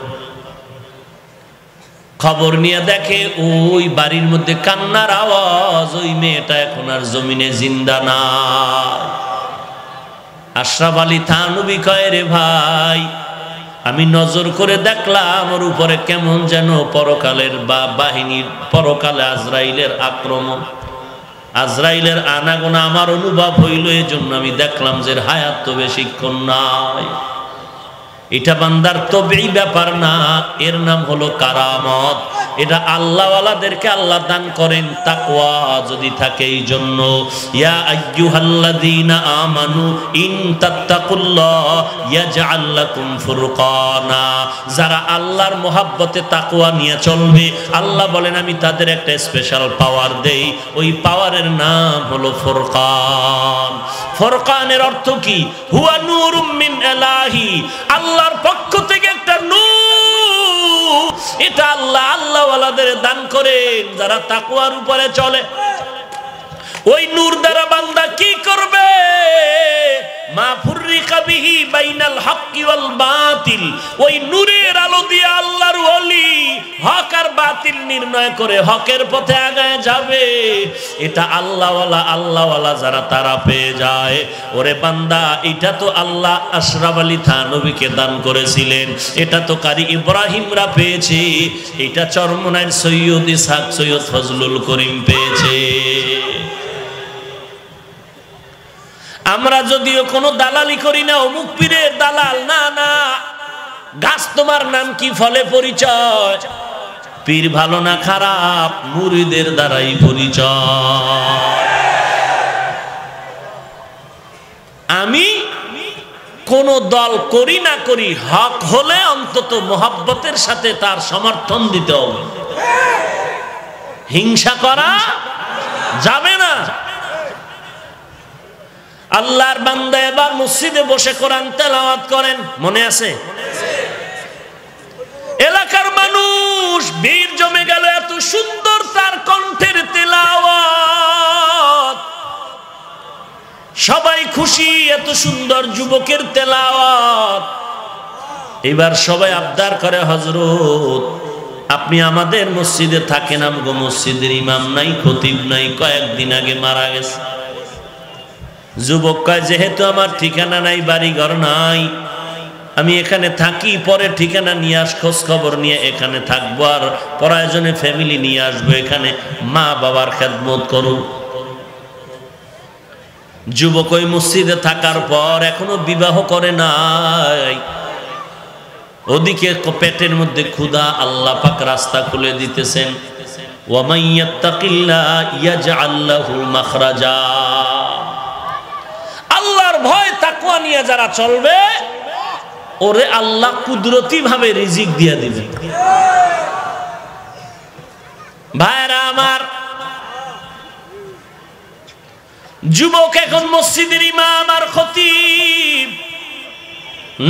Speaker 1: খবর নিয়ে দেখে ওই বাড়ির মধ্যে কান্নার আওয়াজ, ওই মেয়েটা এখন আর জমিনে জিন্দা না। আশরাফ আলী থানভী কয়, রে ভাই, আমি নজর করে দেখলাম ওর উপরে কেমন যেন পরকালের বাহিনীর, পরকালে আজরাইলের আক্রমণ, আজরাইলের আনাগোনা আমার অনুভব হইল। এই জন্য আমি দেখলাম যে হায়াত তো বেশিক্ষণ নাই। এটা বান্দার তবেই ব্যাপার না, এর নাম হলো কারামত। এটা আল্লাহওয়ালাদেরকে আল্লাহ দান করেন তাকওয়া যদি থাকে। এই জন্য ইয়া আইয়ুহাল্লাযীনা আমানু ইন তাত্তাকুল্লাহ ইয়াজআল লাকুম ফুরকানা, যারা আল্লাহর মহব্বতে তাকওয়া নিয়ে চলবে, আল্লাহ বলেন আমি তাদের একটা স্পেশাল পাওয়ার দেই। ওই পাওয়ারের নাম হলো ফুরকান। ফুরকানের অর্থ কি? হুয়া নূরুম মিন ইলাহি, আল্লাহর পক্ষ থেকে একটা নূর। এটা আল্লাহ আল্লাহওয়ালাদের দান করেন যারা তাকওয়ার উপরে চলে। ওই নূর দ্বারা বান্দা কি করবে? মা ফুররিকা বিহি বাইনাল হক্কি ওয়াল বাতিল, ওই নূরের আলো দিয়ে আল্লাহর ওলি হক আর বাতিল নির্ণয় করে হকের পথে আগায় যাবে। এটা আল্লাহওয়ালা যারা তারা পেয়ে যায়। ওরে বান্দা, এটা তো আল্লাহ আশরাফ আলী থানভীকে দান করেছিলেন, এটা তো কারি ইব্রাহিমরা পেয়েছে, এটা চরমনাইর সৈয়দ ইসহাক, সৈয়দ ফজলুল করিম পেয়েছে। আমরা যদিও কোনো দালালি করি না, অমুক পীরের দালাল, না না। গাছ তোমার নাম কি, ফলে পরিচয়। পীর ভালো না খারাপ, মুরিদের দ্বারাই পরিচয়। আমি কোন দল করি না করি, হক হলে অন্তত মোহাব্বতের সাথে তার সমর্থন দিতে হবে, হিংসা করা যাবে না। আল্লাহর বান্দা এবার মসজিদে বসে কোরআন তেলাওয়াত করেন, মনে আছে? এলাকার মানুষ ভিড় জমে গেল, এত সুন্দর তার কণ্ঠের তেলাওয়াত, সবাই খুশি, এত সুন্দর যুবকের তেলাওয়াত। এবার সবাই আবদার করে, হযরত আপনি আমাদের মসজিদে থাকেন, আমগো মসজিদের ইমাম নাই, খতিব নাই, কয়েকদিন আগে মারা গেছে। যুবক কয়, যেহেতু আমার ঠিকানা নাই, বাড়ি ঘর নাই, আমি এখানে থাকি, পরে ঠিকানা নিয়ে খোঁজ খবর নিয়ে এখানে থাকবো, আর প্রয়োজনে ফ্যামিলি নিয়ে আসবো, এখানে মা বাবার খেদমত করুন। যুবক ওই মসজিদে থাকার পর এখনো বিবাহ করে নাই, ওদিকে পেটের মধ্যে ক্ষুধা, আল্লাহ পাক রাস্তা খুলে দিতেছেন, ওয়া মাইয়াত্তাকিল্লাহ ইয়াজআল লাহু মাখরাজা। আল্লাহর ভয় তাকওয়া নিয়ে যারা চলবে, ওরে আল্লাহ কুদরতি ভাবে রিজিক দিয়ে দিবে। ভাইরা আমার, যুবক এখন মসজিদের ইমাম আর খতিব,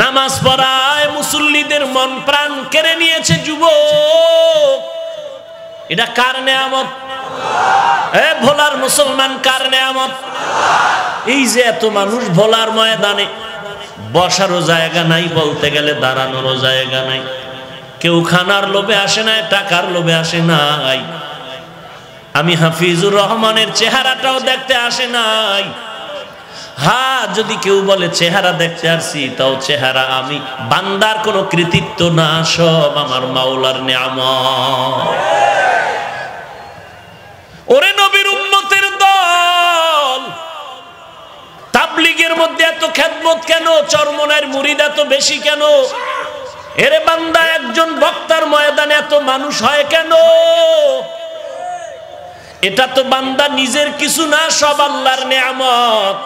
Speaker 1: নামাজ পড়ায়, মুসল্লিদের মন প্রাণ কেড়ে নিয়েছে যুবক। এটা কার নেয়ামত? ভোলার মুসলমান, কার নেয়ামত? এই যে এত মানুষ ভোলার ময়দানে, বসারও জায়গা নাই, বলতে গেলে দাঁড়ানোরও জায়গা নাই, কেউ খানার লোভে আসে নাই, টাকার লোভে আসে নাই, আমি হাফিজুর রহমানের চেহারাটাও দেখতে আসে নাই। হ্যাঁ, যদি কেউ বলে চেহারা দেখতে আসছি, তাও চেহারা আমি বান্দার কোনো কৃতিত্ব না, সব আমার মাওলার নেয়ামত। ওরে নবীর উম্মতের দল, তাবলীগের মধ্যে এত খেদমত কেন? চরমনের মুরিদ এত বেশি কেন? এরে বান্দা, একজন বক্তার ময়দানে এত মানুষ হয় কেন? এটা তো বান্দা নিজের কিছু না, সব আল্লাহর নেয়ামত।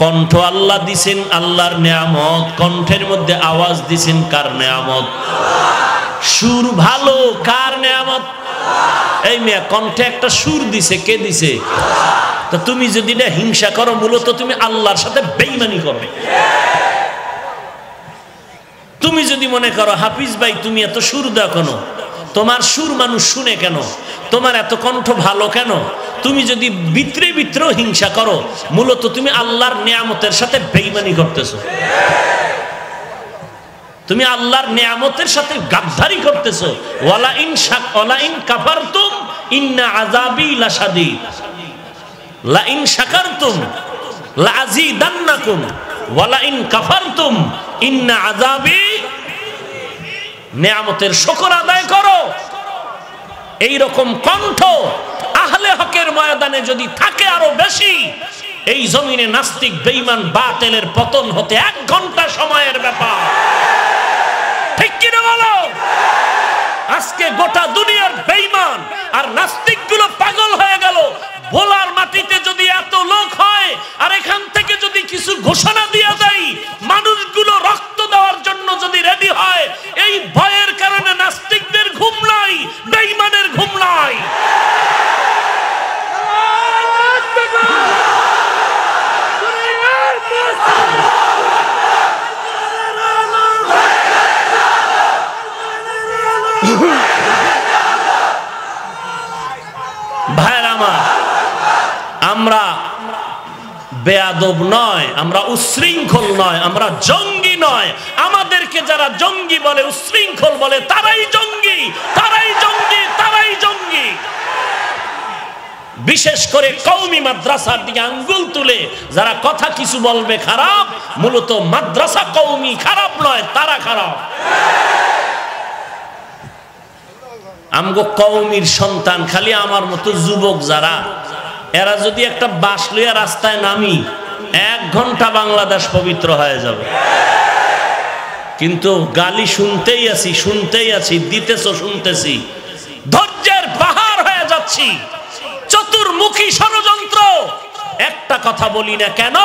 Speaker 1: কণ্ঠ আল্লাহ দিছেন, আল্লাহর নেয়ামত। কণ্ঠের মধ্যে আওয়াজ দিছেন, কার নেয়ামত? সুর ভালো, কার নেয়ামত? এই মেয়া, কণ্ঠে একটা সুর দিছে, কে দিছে? তো তুমি যদি না হিংসা করো, মূলত তুমি আল্লাহর সাথে বেঈমানি করবে। তুমি যদি মনে করো, হাফিজ ভাই তুমি এত সুর দাও কেন? তোমার সুর মানুষ শুনে কেন? তোমার এত কণ্ঠ ভালো কেন? তুমি যদি ভিতরে ভিতরে হিংসা করো, মূলত তুমি আল্লাহর নিয়ামতের সাথে বেঈমানি করতেছো। তুমি আল্লাহর নিয়ামতের সাথে গাদ্দারি করতেছো। ওয়ালা ইন কাফারতুম ইন্না আযাবি লাশাদীদ, লা ইন শাকারতুম লাযীদান্নাকুম, ওয়ালা ইন কাফারতুম ইন্না আযাবি। নিয়ামতের শুকর আদায় করো। এই রকম কণ্ঠ আহলে হকের ময়দানে যদি থাকে আরো বেশি, এই জমিনে নাস্তিক বেঈমান বাতিলের পতন হতে 1 ঘন্টা সময়ের ব্যাপার। ঠিক কি না বলো? আজকে গোটা দুনিয়ার বেঈমান আর নাস্তিকগুলো পাগল হয়ে গেল। ভোলার মাটিতে যদি এত লোক হয় আর এখান থেকে যদি কিছু ঘোষণা দিয়ে দেয়, মানুষগুলো রক্ত দেওয়ার জন্য যদি রেডি হয়, এই ভয়ের কারণে নাস্তিকদের ঘুম নাই, বেঈমানের ঘুম নাই। ভাইরা আমার, আমরা বেয়াদব নয়, আমরা উচ্ছৃঙ্খল নয়, আমরা জঙ্গি নয়। আমাদেরকে যারা জঙ্গি বলে, উচ্ছৃঙ্খল বলে, তারাই জঙ্গি, তারাই জঙ্গি, তারাই জঙ্গি। বিশেষ করে কওমি মাদ্রাসার দিকে আঙ্গুল তুলে যারা কথা কিছু বলবে খারাপ, মূলত মাদ্রাসা কওমি খারাপ নয়, তারা খারাপ। আমগো কওমির সন্তান, খালি আমার মতো যুবক যারা, এরা যদি একটা বাস লইয়া রাস্তায় নামি, 1 ঘন্টা বাংলাদেশ পবিত্র হয়ে যাবে। কিন্তু গালি শুনতেই আছি, শুনতেই আছি, দিতেছো শুনতেছি, ধৈর্যের পাহাড় হয়ে যাচ্ছি। চতুর্মুখী ষড়যন্ত্র, একটা কথা বলি না কেন?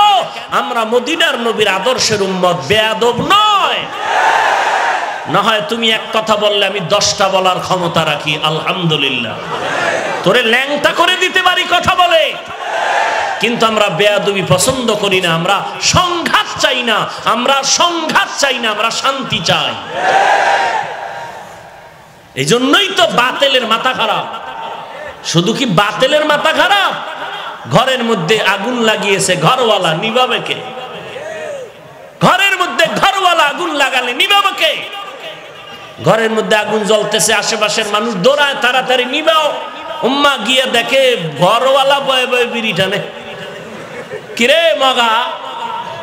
Speaker 1: আমরা মদিনার নবীর আদর্শের উম্মত, বেয়াদব নয়। না হয় তুমি এক কথা বললে আমি 10টা বলার ক্ষমতা রাখি, আলহামদুলিল্লাহ। তোরে ল্যাংটা করে দিতে পারি কথা বলে, কিন্তু আমরা বেয়াদবি পছন্দ করি না। আমরা সংঘাত চাই না, আমরা সংঘাত চাই না, আমরা শান্তি চাই। এই জন্যই তো বাতিলের মাথা খারাপ। শুধু কি বাতিলের মাথা খারাপ? ঘরের মধ্যে আগুন লাগিয়েছে ঘরওয়ালা, নিভাবে কে? ঘরের মধ্যে ঘরওয়ালা আগুন লাগালে নিভাবে কে? ঘরের মধ্যে আগুন জ্বলতেছে, আশেপাশের মানুষ দৌড়ায় তাড়াতাড়ি নিভাও। উম্মা গিয়ে দেখে ঘরওয়ালা বয়ে বয়ে বিড়ি টানে। কিরে মগা,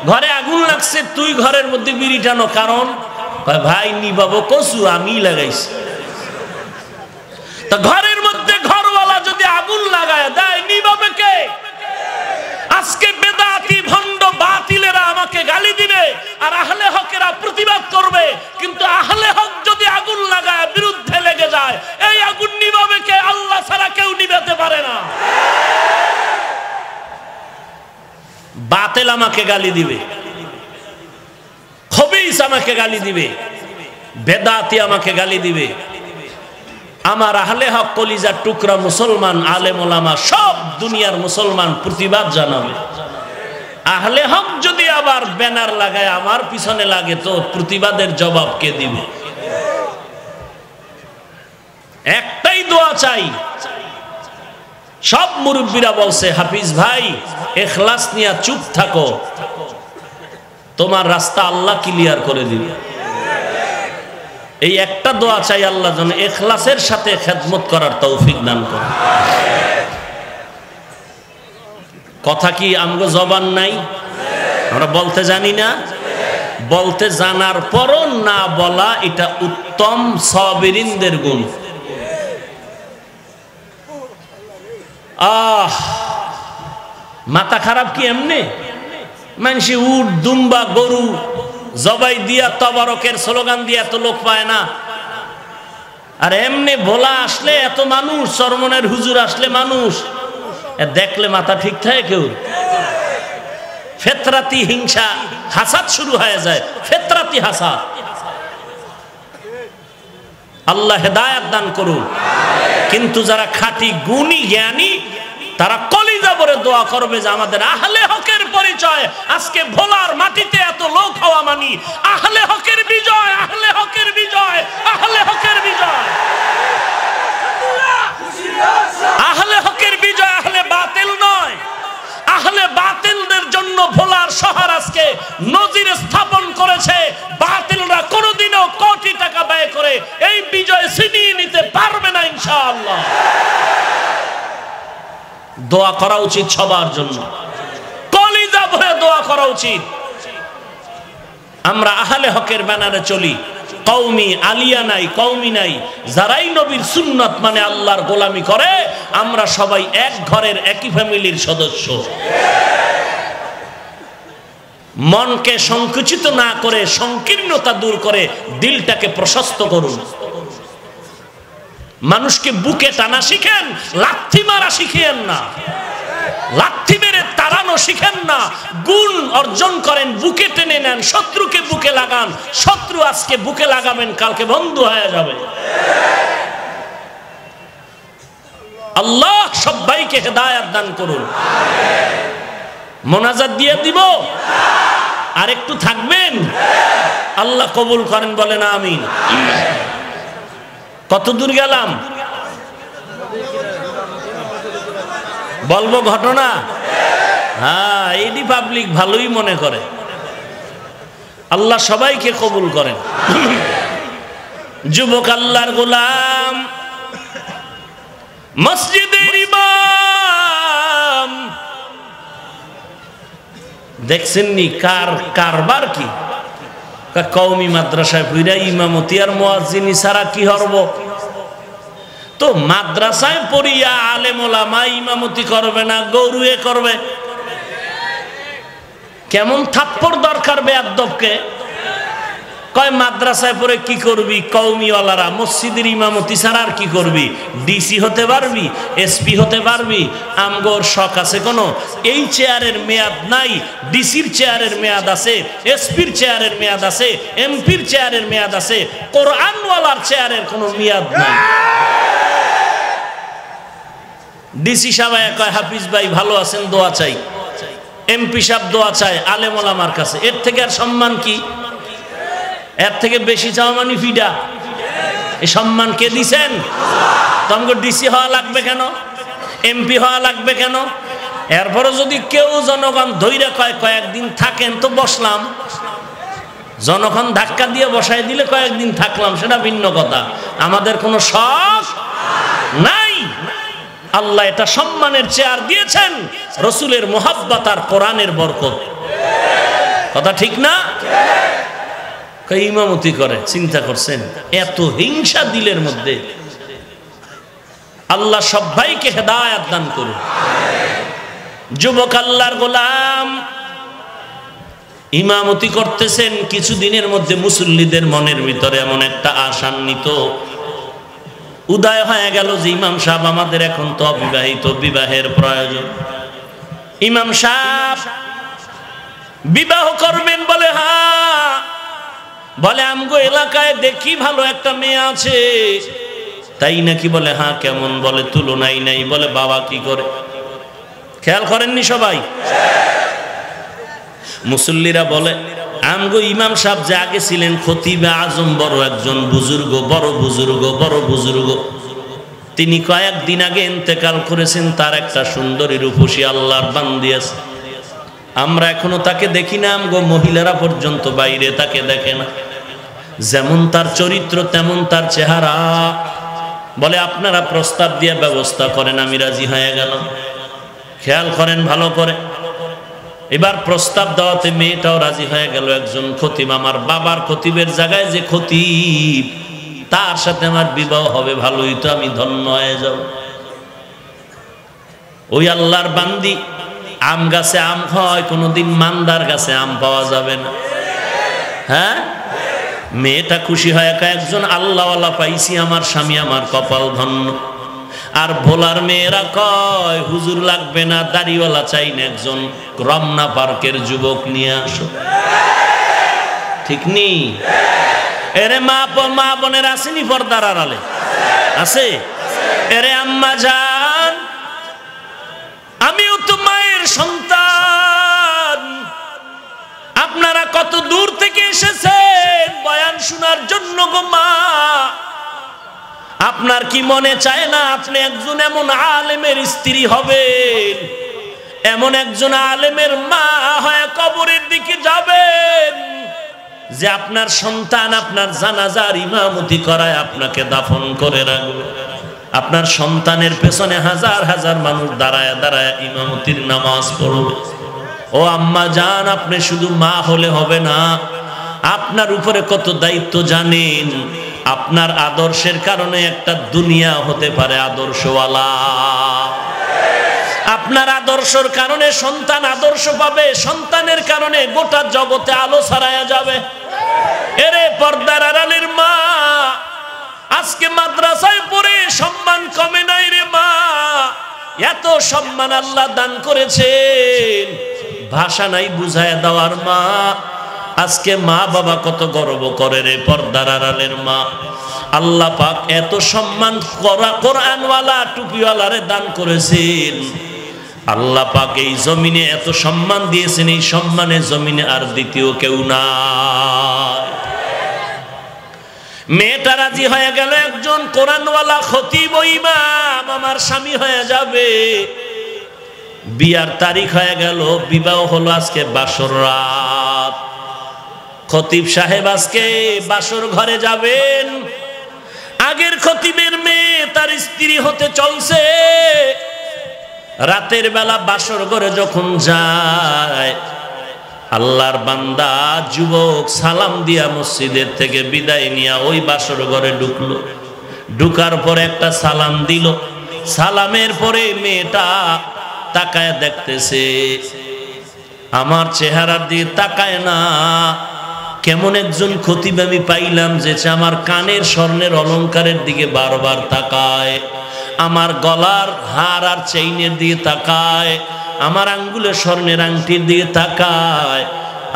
Speaker 1: ঘরে আগুন লাগছে, তুই ঘরের মধ্যে বিড়ি টানো কারণ? ভাই নিভাবো কসু, আমি লাগাইছি। তা ঘরের মধ্যে ঘরওয়ালা যদি আগুন লাগায় দেয়, নিভাবে কে? আজকে বেদাতি ভণ্ড বাতিলেরা আমাকে গালি দিবে আর আহলে হকেরা প্রতিবাদ করবে, কিন্তু আহলে হক যদি আগুন লাগায় বিরুদ্ধে লেগে যায়, এই আগুন নিভাবে কে? আল্লাহ ছাড়া কেউ নিভাতে পারে না। বাতিল আমাকে গালি দিবে, খবিস আমাকে গালি দিবে, বেদাতি আমাকে গালি দিবে। আমার আহলে হক কলিজার টুকরা মুসলমান আলেম ওলামা সব দুনিয়ার মুসলমান প্রতিবাদ জানাবে। আহলে হক যদি আবার ব্যানার লাগায় আমার পিছনে লাগে, তো প্রতিবাদের জবাব কে দিবে? একটাই দোয়া চাই। সব মুরব্বীরা বলছে, হাফিজ ভাই ইখলাস নিয়ে চুপ থাকো, তোমার রাস্তা আল্লাহ ক্লিয়ার করে দিবে। এই একটা দোয়া চাই, আল্লাহ যেন ইখলাসের সাথে খেদমত করার তৌফিক দান করে। কথা কি আমগো জবান নাই? আমরা বলতে জানি না? বলতে জানার পরও না বলা, এটা উত্তম সাবিরিনদের গুণ। মাথা খারাপ কি এমনি? মানুষ উট দুম্বা গরু জবাই দিয়া তবারকের স্লোগান দিয়া এত লোক পায় না। আর এমনি ভোলা আসলে এত মানুষ, চরমনের হুজুর আসলে মানুষ দেখলে মাথা ঠিক থাকে কেউ? ফেতরাতি হিংসা হাসাদ শুরু হয়ে যায়, ফেতরাতি হাসাদ। আল্লাহ হেদায়েত দান করুন। কিন্তু যারা খাঁটি গুণী জ্ঞানী, তারা কলিজা ভরে দোয়া করবে যে আমাদের আহলে হকের পরিচয়। আজকে ভোলার মাটিতে এত লোক হওয়া মানি আহলে হকের বিজয়, আহলে হকের বিজয়, আহলে হকের বিজয়, আহলে হকের বিজয়, আহলে বাতিল নয়। আহলে বাতিলদের জন্য ভোলার শহর আজকে নজির স্থাপন করেছে। বাতিলরা কোনোদিনও কোটি টাকা ব্যয় করে এই বিজয় ছিনিয়ে নিতে পারবে না ইনশাআল্লাহ। দোয়া করা উচিত সবার জন্য, কলিজা ভরে দোয়া করা উচিত। আমরা আহলে হকের ব্যানারে চলি, কওমি আলিয়া নাই, কওমি নাই। যারাই নবীর সুন্নাত মানে আল্লাহর গোলামি করে, আমরা সবাই এক ঘরের একই ফ্যামিলির সদস্য। মনকে সংকুচিত না করে, সংকীর্ণতা দূর করে দিলটাকে প্রশস্ত করুন। মানুষকে বুকে টানা শিখেন, লাথি মারা শিখিয়েন না। লাথি মেরে তাড়ানো শিখেন না, গুণ অর্জন করেন, বুকে টেনে নেন, শত্রুকে বুকে লাগান। শত্রু আজকে বুকে লাগাবেন, কালকে বন্ধু হয়ে যাবে। আল্লাহ সবাইকে হেদায়েত দান করুন। মোনাজাত দিয়ে দিব, আর একটু থাকবেন? আল্লাহ কবুল করেন, বলেন আমিন। কত দূর গেলাম? বলবো ঘটনা? হ্যাঁ, এই পাবলিক ভালোই মনে করে। আল্লাহ সবাইকে কবুল করেন। যুবক আল্লাহর গোলাম, মসজিদের ইমাম, দেখছেন নি কার কারবার কি? কওমি মাদ্রাসায় পড়া ইমামতি আর মুয়াজ্জিনি ছাড়া কি হরব? তো মাদ্রাসায় পড়িয়া আলেম ওলামা ইমামতি করবে না, গরুয়ে করবে। কেমন থাপ্পড় দরকার বেয়াদবকে? কয় মাদ্রাসায় পড়ে কি করবি, কওমিওয়ালারা মসজিদের ইমামতি ছাড়া আর কি করবি, ডিসি হতে পারবি, এসপি হতে পারবি? আমগোর শখ আছে কোনো? এই চেয়ারের মেয়াদ নাই, ডিসির চেয়ারের মেয়াদ আছে, এসপির চেয়ারের মেয়াদ আছে, এমপির চেয়ারের মেয়াদ আছে, কোরআনওয়ালার চেয়ারের কোনো মেয়াদ নাই। ডিসি সাহেব কয় হাফিজ ভাই ভালো আছেন, দোয়া চাই। এমপি সাহেব দোয়া চায় আলেম ওলামার কাছে। এর থেকে আর সম্মান কি? এর থেকে বেশি চাওয়া মানে ফিডা। এই সম্মান কে দিছেন? তোমাকে ডিসি হওয়া লাগবে কেন, এমপি হওয়া লাগবে কেন? এরপরে যদি কেউ জনগণ ধৈর্য কয় কয়েকদিন থাকেন তো বসলাম, জনগণ ধাক্কা দিয়ে বসাই দিলে কয়েকদিন থাকলাম, সেটা ভিন্ন কথা। আমাদের কোনো শখ নাই। আল্লাহ এটা সম্মানের চেয়ার দিয়েছেন, রসুলের মোহাব্বত আর কোরআনের বরকত। কথা ঠিক না? ইমামতি করে, চিন্তা করছেন এত হিংসা দিলের মধ্যে। আল্লাহ সবাইকে হেদায়েত দান করুন। যুবক আল্লাহর গোলাম ইমামতি করতেছেন, কিছুদিনের মধ্যে মুসল্লিদের মনের ভিতরে এমন একটা আশান্বিত উদয় হয়ে গেল যে ইমাম সাহেব আমাদের এখন তো অবিবাহিত, বিবাহের প্রয়োজন। ইমাম সাহেব বিবাহ করবেন বলে? হ্যাঁ। বলে আমগো এলাকায় দেখি ভালো একটা মেয়ে আছে। তাই নাকি? বলে হ্যাঁ। কেমন? বলে তুলনাই নাই। বলে বাবা কি করে? খেয়াল করেননি সবাই? মুসল্লিরা বলে আমগো ইমাম সাহেব যে আগে ছিলেন খতিবে আজম, বড় একজন বুজুর্গ, বড় বুজুর্গ, তিনি কয়েকদিন আগে ইন্তেকাল করেছেন। তার একটা সুন্দরী রূপসী আল্লাহর বান্দি আছে, আমরা এখনো তাকে দেখি না। আমগো মহিলারা পর্যন্ত বাইরে তাকে দেখে না। যেমন তার চরিত্র তেমন তার চেহারা। বলে আপনারা প্রস্তাব দিয়ে ব্যবস্থা করেন, আমি রাজি হয়ে গেলাম। খেয়াল করেন ভালো করে। এবার প্রস্তাব দেওয়াতে মেয়েটাও রাজি হয়ে গেল। একজন খতিব, আমার বাবার খতিবের জায়গায় যে খতিব, তার সাথে আমার বিবাহ হবে, ভালোই তো, আমি ধন্য হয়ে যাব। ওই আল্লাহর বান্দি আম গাছে আম খাওয়ায়, কোনোদিন মান্দার গাছে আম পাওয়া যাবে না। হ্যাঁ, মেয়েটা খুশি হয়, একজন আল্লাহওয়ালা পাইছি, আমার স্বামী আমার কপাল ধন্য। আর ভোলার মেয়েরা কয় হুজুর লাগবে না, দাড়িওয়ালা চাই না, একজন রমনা পার্কের যুবক নিয়ে আসো। ঠিক নি? এরে মা বোনের আসেনি পর্দার আড়ালে? আছে। এরে আম্মা জান, আমিও তো মায়ের সন্তান। আপনারা কত দূর থেকে এসেছেন বয়ান শোনার জন্য গো মা। আপনার কি মনে চায় না আপনি একজন এমন আলেমের স্ত্রী হবেন, এমন একজন আলেমের মা হয়ে কবরের দিকে যাবেন, যে আপনার সন্তান আপনার জানাজার ইমামতি করায় আপনাকে দাফন করে রাখবে? আপনার সন্তানের পেছনে হাজার হাজার মানুষ দাঁড়ায় দাঁড়ায় ইমামতির নামাজ পড়বে। ও আম্মা জান, আপনি শুধু মা হলে হবে না, আপনার উপরে কত দায়িত্ব জানেন। আপনার আদর্শের কারণে একটা দুনিয়া হতে পারে আদর্শওয়ালা। আপনার আদর্শের কারণে সন্তান আদর্শ পাবে, সন্তানের কারণে গোটা জগতে আলো ছড়ায়া যাবে। এরে পর্দার আড়ালের মা, আজকে মাদ্রাসায় পড়ে সম্মান কমে নাই রে মা। এত সম্মান আল্লাহ দান করেছেন, ভাষা নাই বুঝায় দেওয়ার মা। আজকে মা বাবা কত গর্ব করে রে পর্দার আড়ালের মা। আল্লাহ পাক এত সম্মান কোরআনওয়ালা টুপিওয়ালারে দান করেছেন। আল্লাহ পাক এই জমিনে এত সম্মান দিয়েছেন, এই সম্মানের জমিনে আর দ্বিতীয় কেউ না। মেয়েটা রাজি হয়ে গেল, একজন কোরআনওয়ালা খতিব ও ইমাম আমার স্বামী হয়ে যাবে। বিয়ার তারিখ হয়ে গেল, বিবাহ হলো আজকে বাসর রাত। খতিব সাহেব আজকে বাসর ঘরে যাবেন। আগের খতিবের মেয়ে তার স্ত্রী হতে চলছে। রাতের বেলা বাসর ঘরে যখন যায়, আল্লাহর বান্দা যুবক সালাম দিয়া মসজিদের থেকে বিদায় নিয়া ওই বাসর ঘরে ঢুকলো। ঢুকার পরে একটা সালাম দিল। সালামের পরে মেয়েটা তাকায় দেখতেছে, আমার চেহারার দিকে তাকায় না, কেমন একজন খতিব আমি পাইলাম যে আমার কানের স্বর্ণের অলংকারের দিকে বারবার তাকায়, আমার গলার হার আর চেইনের দিকে তাকায়, আমার আঙ্গুলের স্বর্ণের আংটির দিকে তাকায়।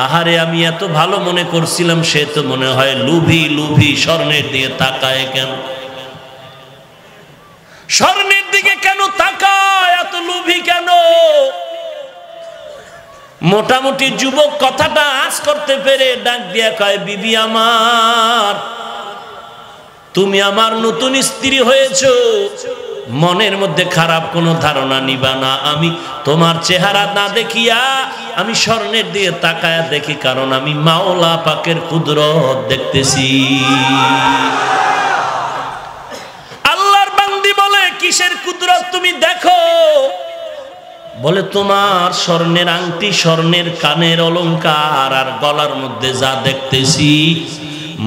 Speaker 1: আহারে, আমি এত ভালো মনে করছিলাম সে তো মনে হয় লুভি লুভি, স্বর্ণের দিকে তাকায় কেন? স্বর্ণের দিকে কেন তাকায়? এত লুভি কেন? মোটামুটি যুবক কথাটা আজ করতে পেরে ডাক দিয়া কয়, বিবি আমার, তুমি আমার নতুন স্ত্রী হয়েছো, মনের মধ্যে খারাপ কোনো ধারণা নিবা না। আমি তোমার চেহারা না দেখিয়া আমি স্বর্ণের দিকে তাকায়া দেখি, কারণ আমি মাওলা পাকের কুদরত দেখতেছি। আল্লাহর বান্দি বলে, কিসের কুদরত তুমি দেখো? বলে, তোমার স্বর্ণের আংটি, স্বর্ণের কানের অলংকার আর গলার মধ্যে যা দেখতেছি,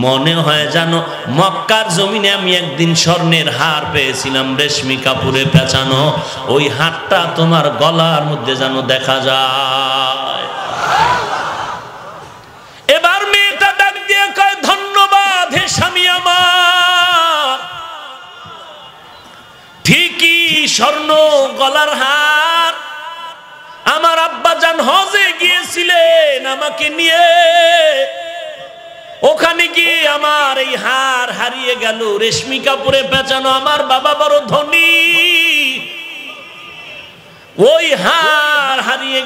Speaker 1: মনে হয় জানো মক্কার জমিনে আমি একদিন স্বর্ণের হার পেয়েছিলাম রেশমি কাপড়ে পেঁচানো, ওই হারটা তোমার গলার মধ্যে যেন দেখা যায়। এবার মেয়েটা ডাক দিয়ে কয়, ধন্যবাদ হে স্বামী আমার, ঠিকই স্বর্ণ গলার হার। আমার আব্বাজান হজে গিয়েছিলেন আমাকে নিয়ে, ওখানে গিয়ে আমার এই হার হারিয়ে গেল, রেশমি কাপড়ে পেঁচানো। আমার বাবা বড় ধনী, ওই হার হারিয়ে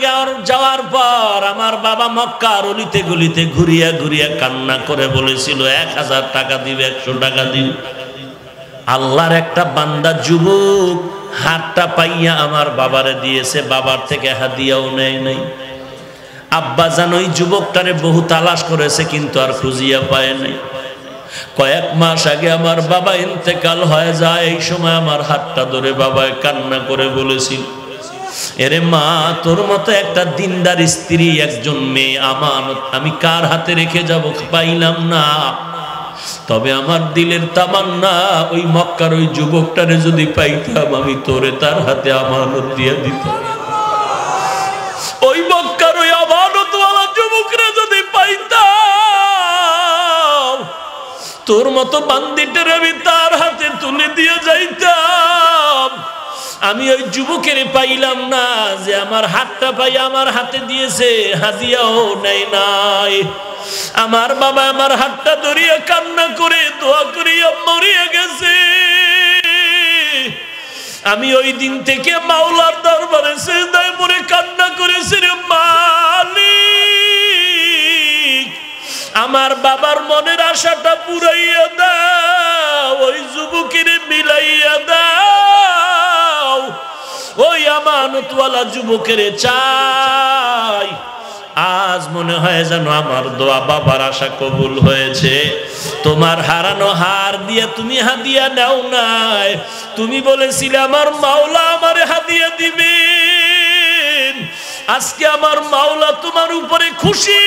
Speaker 1: যাওয়ার পর আমার বাবা মক্কার অলিতে গলিতে ঘুরিয়া ঘুরিয়া কান্না করে বলেছিল, 1000 টাকা দিবে, 100 টাকা দিবে। আল্লাহর একটা বান্দা যুবক হারটা পাইয়া আমার বাবারে দিয়েছে, বাবার থেকে হাদিয়াও নেয় নাই। আব্বাজান ওই যুবকটারে বহু তালাশ করেছে, কিন্তু আর খুঁজিয়া পায় নাই। কয়েক মাস আগে আমার বাবা ইন্তেকাল হয়ে যায়, এই সময় আমার হাতটা ধরে বাবায় কান্না করে বলেছিল, এরে মা, তোর মতো একটা দিনদার স্ত্রী, একজন মেয়ে আমানত আমি কার হাতে রেখে যাব পাইলাম না। তবে আমার দিলের তামান্না, ওই মক্কার ওই যুবকটারে যদি পাইতাম, আমি তোরে তার হাতে আমানত দিয়ে দিতাম। ওই মক্কার ওই আমানতওয়ালা যুবকরা যদি পাইতাম, তোর মতো বান্দিটারে আমি তার হাতে তুলে দিয়ে যাইতাম। আমি ওই যুবকের পাইলাম না, যে আমার হাতটা পাই আমার হাতে দিয়েছে, হাদিয়াও নেই নাই। আমার বাবা আমার হাতটা ধরিয়া কান্না করে দোয়া করিয়া মরিয়া গেছে। আমি ওই দিন থেকে মাওলার দরবারে সিজদায় পড়ে কান্না করেছি, রে মালিক, আমার বাবার মনের আশাটা পুরাইয়া দাও, ওই যুবকের মিলাইয়া দাও, ওই আমানতওয়ালা যুবকের চাই। আজ মনে হয় যেন আমার দোয়া বাবার আশা কবুল হয়েছে। তোমার হারানো হার দিয়ে তুমি হাদিয়া নাও নাই, তুমি বলেছিলে আমার মাওলা আমারে হাদিয়া দিবেন। আজকে আমার মাওলা তোমার উপরে খুশি,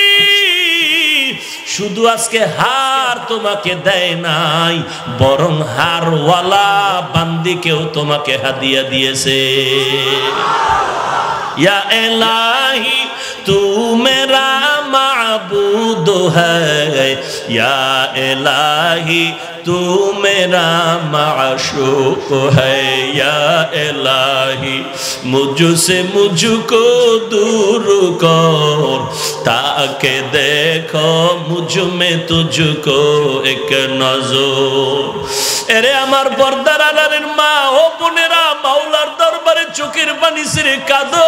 Speaker 1: শুধু আজকে হার তোমাকে দেয় নাই, বরং হারওয়ালা বান্দিকেও তোমাকে হাদিয়া দিয়েছে। ইয়া ইলাহি तू मेरा माबूद है, या इलाही तू मेरा माशूक है, या इलाही मुझसे मुझको दूर कर, ताकि देखो मुझ में तुझको एक नजर। এরে আমার পর্দার আড়ালের মা ও বোনেরা, মাওলার দরবারে চোখের পানি ছেড়ে কাঁদো।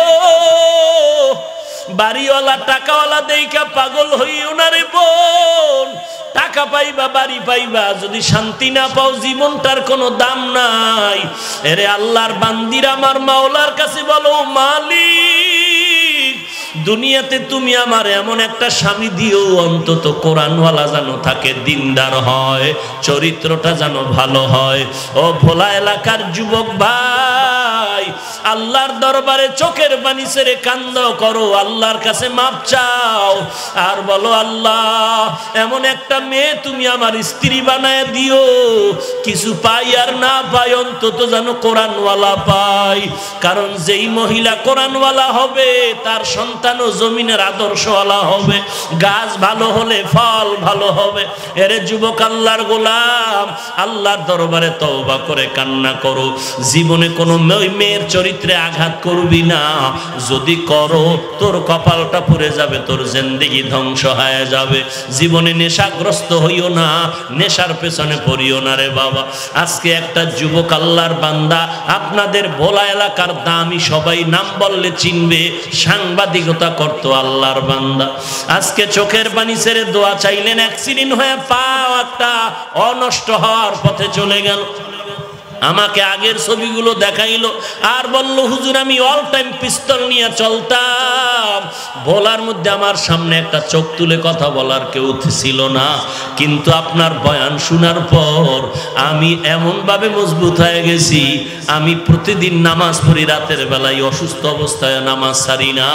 Speaker 1: বাড়িওয়ালা টাকাওয়ালা দেইকা পাগল হইও না রে বোন। টাকা পাইবা, বাড়ি পাইবা, যদি শান্তি না পাও জীবনটার কোনো দাম নাই। এরে আল্লাহর বান্দিরা, আমার মাওলার কাছে বলো, মালিক, দুনিয়াতে তুমি আমার এমন একটা স্বামী দিও, অন্তত কোরআনওয়ালা যেন থাকে, দিনদার হয়, চরিত্রটা যেন ভালো হয়। ও ভোলা এলাকার যুবক ভাই, আল্লাহর দরবারে চোখের পানি ছেড়ে কান্না করো, আল্লাহর কাছে মাপ চাও, আর বলো আল্লাহ এমন একটা মেয়ে তুমি আমার স্ত্রী বানায় দিও, কিছু পাই আর না পাই অন্তত যেন কোরআনওয়ালা পাই। কারণ যেই মহিলা কোরআনওয়ালা হবে তার সন্তানও জমিনের আদর্শওয়ালা হবে, গাছ ভালো হলে ফল ভালো হবে। এরে যুবক আল্লাহর গোলাম, আল্লাহর দরবারে তওবা করে কান্না করো। জীবনে কোনো মেয়ের চরিত্রে আঘাত করবি না, যদি করো তোর কপালটা পুড়ে যাবে, তোর জিন্দেগি ধ্বংস হয়ে যাবে। জীবনে নেশাগ্রস্ত হইও না, নেশার পেছনে পড়িও না রে বাবা। আজকে একটা যুবক আল্লাহর বান্দা, আপনাদের ভোলা এলাকার দামি সবাই নাম বললে চিনবে, সাংবাদিকতা করতো আল্লাহর বান্দা। আজকে চোখের পানি ছেড়ে দোয়া চাইলেন, অ্যাক্সিডেন্ট হয়ে পাও একটা অনষ্ট হওয়ার পথে চলে গেল। আমাকে আগের ছবিগুলো দেখাইলো আর বলল হুজুর আমি অল টাইম পিস্তল নিয়ে চলতাম। বলার মধ্যে আমার সামনে একটা চোখ তুলে কথা বলার কেউ ছিল না, কিন্তু আপনার বয়ান শোনার পর আমি এমনভাবে মজবুত হয়ে গেছি, আমি প্রতিদিন নামাজ পড়ি রাতের বেলায়, অসুস্থ অবস্থায় নামাজ ছাড়ি না।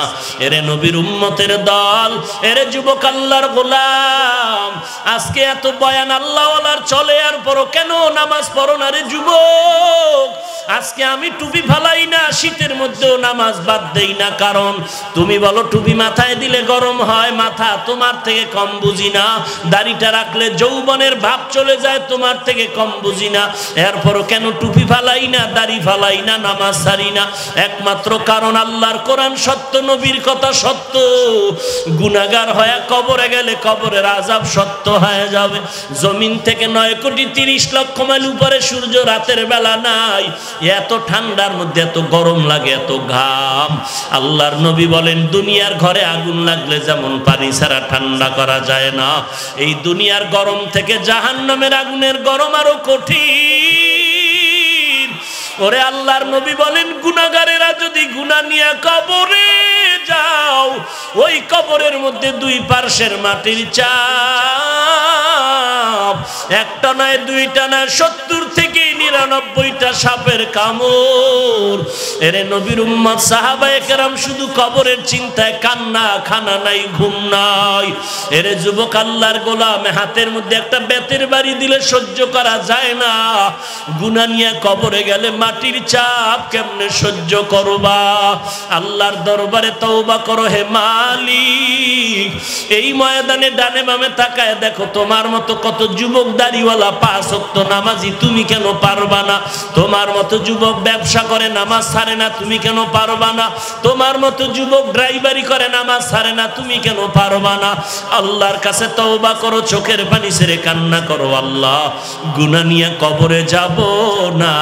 Speaker 1: এরে নবীর উম্মতের দল, এরে যুবক আল্লাহর গোলাম, আজকে এত বয়ান আল্লাহওয়ালার চলে আর পরও কেন নামাজ পড়ো না রে যুবক? আজকে আমি টুপি ফালাই না, শীতের মধ্যেও নামাজ বাদ দেই না, কারণ তুমি বলো টুপি মাথায় দিলে গরম হয়, মাথা তোমার থেকে কম বুঝি না। দাড়িটা রাখলে যৌবনের ভাব চলে যায়, তোমার থেকে কম বুঝি না। এরপরও কেন টুপি ফালাই না, দাড়ি ফালাই না, নামাজ ছাড়ি না? একমাত্র কারণ আল্লাহর কোরআন সত্য, নবীর কথা সত্য। গুনাহগার হয়ে কবরে গেলে কবরের আযাব সত্য হয়ে যাবে। জমিন থেকে 9,30,00,000 মাইল উপরে সূর্য রাতের বেলা নাই, এত ঠান্ডার মধ্যে এত গরম লাগে, এত ঘাম। আল্লাহর নবী বলেন দুনিয়ার ঘরে আগুন লাগলে যেমন পানি ছাড়া ঠান্ডা করা যায় না, এই দুনিয়ার গরম থেকে জাহান্নামের আগুনের গরম আরো কঠিন। ওরে আল্লাহর নবী বলেন গুনাহগারেরা যদি গুনাহ নিয়ে কবরে যাও, ওই কবরের মধ্যে দুই পার্শ্বের মাটির চাপ, একটা নয় দুইটা নয় 70 থেকে 99টা সাপের কামড়। এরে নবীর উম্মত সাহাবায়ে কেরাম শুধু কবরের চিন্তায় কান্না, খানা নাই, ঘুম নাই। এরে যুবক আল্লাহর গোলাম, হাতের মধ্যে একটা বেতের বাড়ি দিলে সহ্য করা যায় না, গুনাহ নিয়ে কবরে গেলে মাটির চাপ কেমনে সহ্য করবা? আল্লাহর দরবারে তওবা করো হে মালিক। এই ময়দানে ডানে বামে তাকায় দেখো তোমার মতো কত যুবক দাড়িওয়ালা 5 ওয়াক্ত নামাজি, তুমি কেন পারবা না? তোমার মতো যুবক ব্যবসা করে নামাজ ছাড়ে না, তুমি কেন পারবা না? তোমার মতো যুবক ড্রাইভারি করে নামাজ ছাড়ে না, তুমি কেন পারবা না? আল্লাহর কাছে তওবা করো, চোখের পানি ছেড়ে কান্না করো, আল্লাহ গুনাহ নিয়ে কবরে যাব না,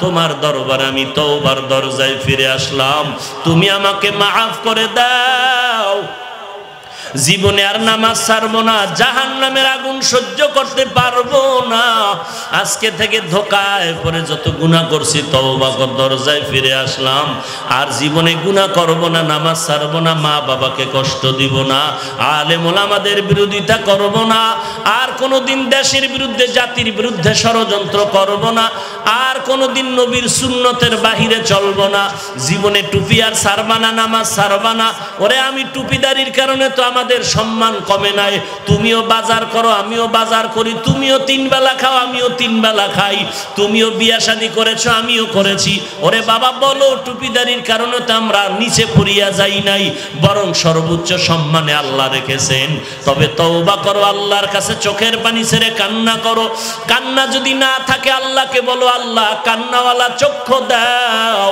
Speaker 1: তোমার দরবারে আমি তওবার দরজায় ফিরে আসলাম, তুমি আমাকে মাফ করে দাও। জীবনে আর নামাজ ছাড়বো না, জাহান্নামের আগুন সহ্য করতে পারবো না। আজকে থেকে ধোকায় পরে যত গুনাহ করছি তওবা করে দরজায় ফিরে আসলাম, আর জীবনে গুনাহ করব না, নামাজ ছাড়বো না, মা বাবাকে কষ্ট দিব না, আলেম ওলামাদের বিরোধিতা করব না, আর কোনোদিন দেশের বিরুদ্ধে জাতির বিরুদ্ধে ষড়যন্ত্র করব না, আর কোনোদিন নবীর সুন্নতের বাহিরে চলবো না। জীবনে টুপি আর ছাড়বা না, নামাজ ছাড়বা না। ওরে আমি টুপিদারির কারণে তো আমাদের সম্মান কমে নাই। তুমিও বাজার করো, আমিও বাজার করি, তুমিও 3 বেলা খাও, আমিও 3 বেলা খাই, তুমিও বিয়া শাদী করেছো, আমিও করেছি। ওরে বাবা বলো, টুপিদারির কারণে তো আমরা নিচে পড়িয়া যাই নাই, বরং সর্বোচ্চ সম্মানে আল্লাহ রেখেছেন। তবে তওবা করো, আল্লাহর কাছে চোখের পানি ছেড়ে কান্না করো। কান্না যদি না থাকে আল্লাহকে বলো, আল্লাহ কান্নাওয়ালা চক্ষু দাও।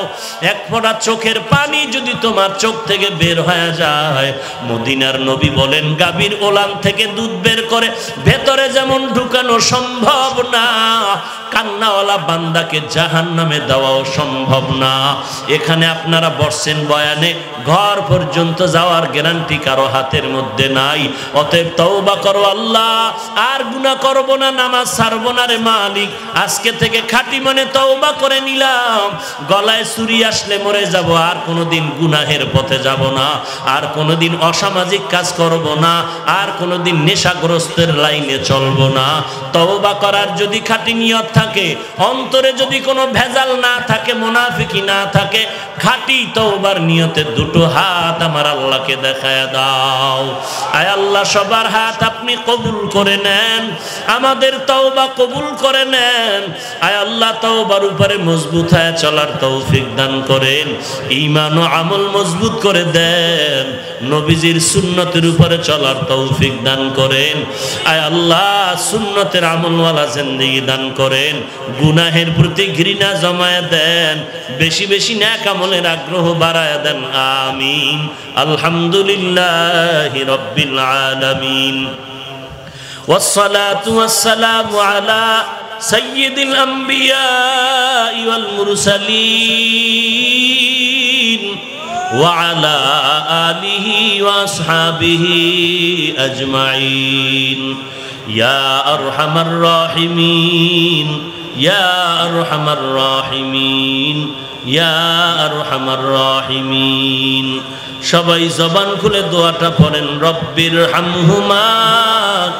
Speaker 1: এক ফোঁটা চোখের পানি যদি তোমার চোখ থেকে বের হয়ে যায়, মদিনার নবী বলেন গাভীর ওলান থেকে দুধ বের করে ভেতরে যেমন ঢুকানো সম্ভব না, কান্নাওয়ালা বান্দাকে জাহান্নামে দেওয়াও সম্ভব না। এখানে আপনারা বসছেন বয়ানে, ঘর পর্যন্ত যাওয়ার গ্যারান্টি কারো হাতের মধ্যে নাই। অতএব তওবা করো, আল্লাহ আর গুনাহ করব না, নামাজ ছাড়বো না রে মালিক। আজকে থেকে খাঁটি মনে তওবা করে নিলাম, গলায় ছুরি আসলে মরে যাব, আর কোনোদিন গুনাহের পথে যাব না, আর কোনোদিন অসামাজিক কাজ করব না, আর কোনোদিন নেশাগ্রস্তের লাইনে চলবো না। তওবা করার যদি খাঁটি নিয়ত থাকে, অন্তরে যদি কোনো ভেজাল না থাকে, মুনাফিকি না থাকে, খাঁটি তওবার নিয়তে দুটো হাত আমার আল্লাহকে দেখায় দাও। আয় আল্লাহ, সবার হাত আপনি কবুল করে নেন, আমাদের তওবা কবুল করে নেন। আয় আল্লাহ, তওবার উপরে মজবুত হয়ে চলার তৌফিক দান করেন, ঈমান ও আমল মজবুত করে দেন, নবীজির সুন্নতের উপরে চলার তৌফিক দান করেন। আয় আল্লাহ, সুন্নতের আমলওয়ালা জিন্দেগি দান করেন, গুনাহের প্রতি ঘৃণা জমায়ে দেন, বেশি বেশি নেক আমলের আগ্রহ বাড়ায় দেন। আমিন। আলহামদুলিল্লাহি রাব্বিল আলামিন। ওয়াসসালাতু ওয়াসসালামু আলা সাইয়্যিদিল আমবিয়া ওয়াল মুরসালিন ওয়া আলা আলিহি ওয়া আসহাবিহি আজমাইন। ইয়া আরহামার রাহিমিন, ইয়া আরহামার রাহিমিন, ইয়া আরহামার রাহিমিন। সবাই জবান খুলে দোয়াটা পড়েন, রব্বির হামহুমা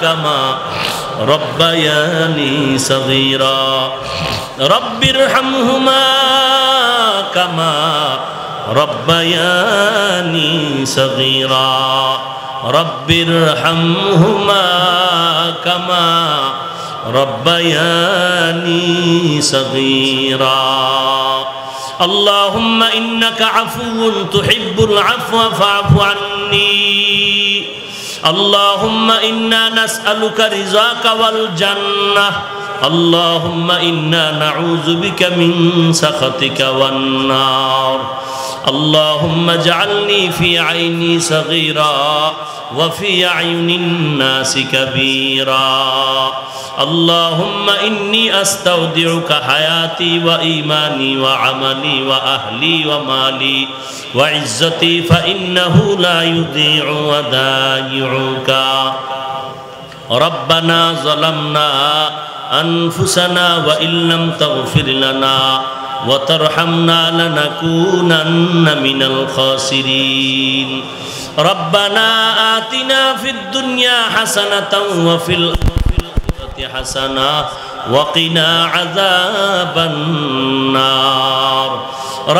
Speaker 1: কামা রব্বায়ানি সগীরা, রব্বির হামহুমা কামা রব্বায়ানি সগীরা, রব্বির হামহুমা কামা রব্বায়ানি সগীরা। اللهم إنك عفو تحب العفو فاعف عني. اللهم إنا نسألك رضاك والجنة. اللهم إنا نعوذ بك من سخطك والنار. اللهم اجعلني في عيني صغيرا وفي أعين الناس كبيرا. اللهم إني أستودعك حياتي وإيماني وعملي وأهلي ومالي وعزتي فإنه لا يضيع ودائعك. ربنا ظلمنا أنفسنا وإن لم تغفر لنا وترحمنا لنكونن من الخاسرين. ربنا آتنا في الدنيا حسنة وفي الآخرة حسنة وقنا عذاب النار.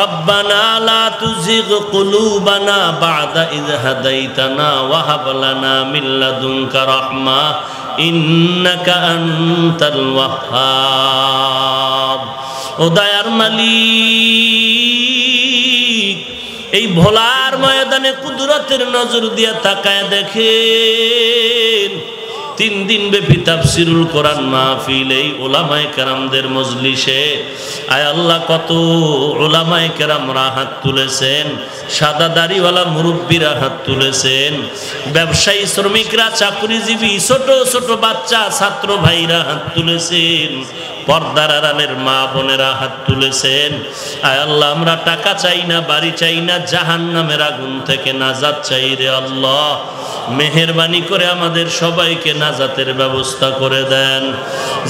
Speaker 1: ربنا لا تزغ قلوبنا بعد إذ هديتنا وهب لنا من لدنك رحمة إنك أنت الوهاب. ও দয়ার মালিক, এই ভোলার ময়দানে কুদরতের নজর দিয়ে তাকায় দেখেন, 3 দিন ব্যাপী তাফসিরুল কোরআন মাহফিল, এই উলামায়ে কেরামদের মজলিসে আয় আল্লাহ কত উলামায়ে কেরামরা হাত তুলেছেন, সাদা দাড়িওয়ালা মুরব্বীরা হাত তুলেছেন, ব্যবসায়ী শ্রমিকরা, চাকরিজীবী, ছোট ছোট বাচ্চা ছাত্র ভাইরা হাত তুলেছেন, পর্দার আড়ালের মা বোনেরা হাত তুলেছেন। আয় আল্লাহ, আমরা টাকা চাই না, বাড়ি চাই না, জাহান্নামের আগুন থেকে নাজাত চাই রে আল্লাহ। মেহেরবানি করে আমাদের সবাইকে নাজাতের ব্যবস্থা করে দেন।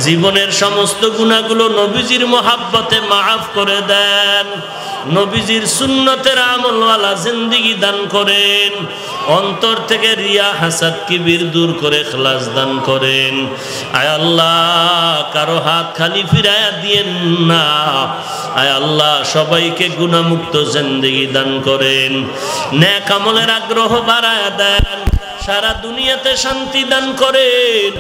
Speaker 1: জীবনের সমস্ত গুনাহগুলো নবীজির মহাব্বতে মাফ করে দেন। নবীজির সুন্নতের আমলওয়ালা জিন্দেগি দান করেন। অন্তর থেকে রিয়া হাসাদ কিবির দূর করে ইখলাস দান করেন। আয় আল্লাহ, কারো হাত খালি ফিরায়া দিয়েন না। আয় আল্লাহ, সবাইকে গুনাহমুক্ত জিন্দেগি দান করেন। নেক আমলের আগ্রহ বাড়ায়া দেন। সারা দুনিয়াতে শান্তি দান করেন।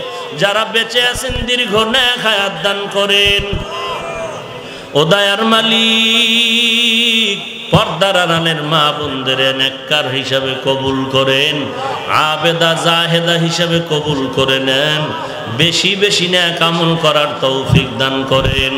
Speaker 1: যারা বেঁচে আছেন দীর্ঘ নেক হায়াত দান করেন। ও দয়ার মালিক, পর্দার আড়ালের মা বোনদের নেককার হিসাবে কবুল করেন, আবেদা জাহেদা হিসাবে কবুল করে নেন। বেশি বেশি নেক আমল করার তৌফিক দান করেন।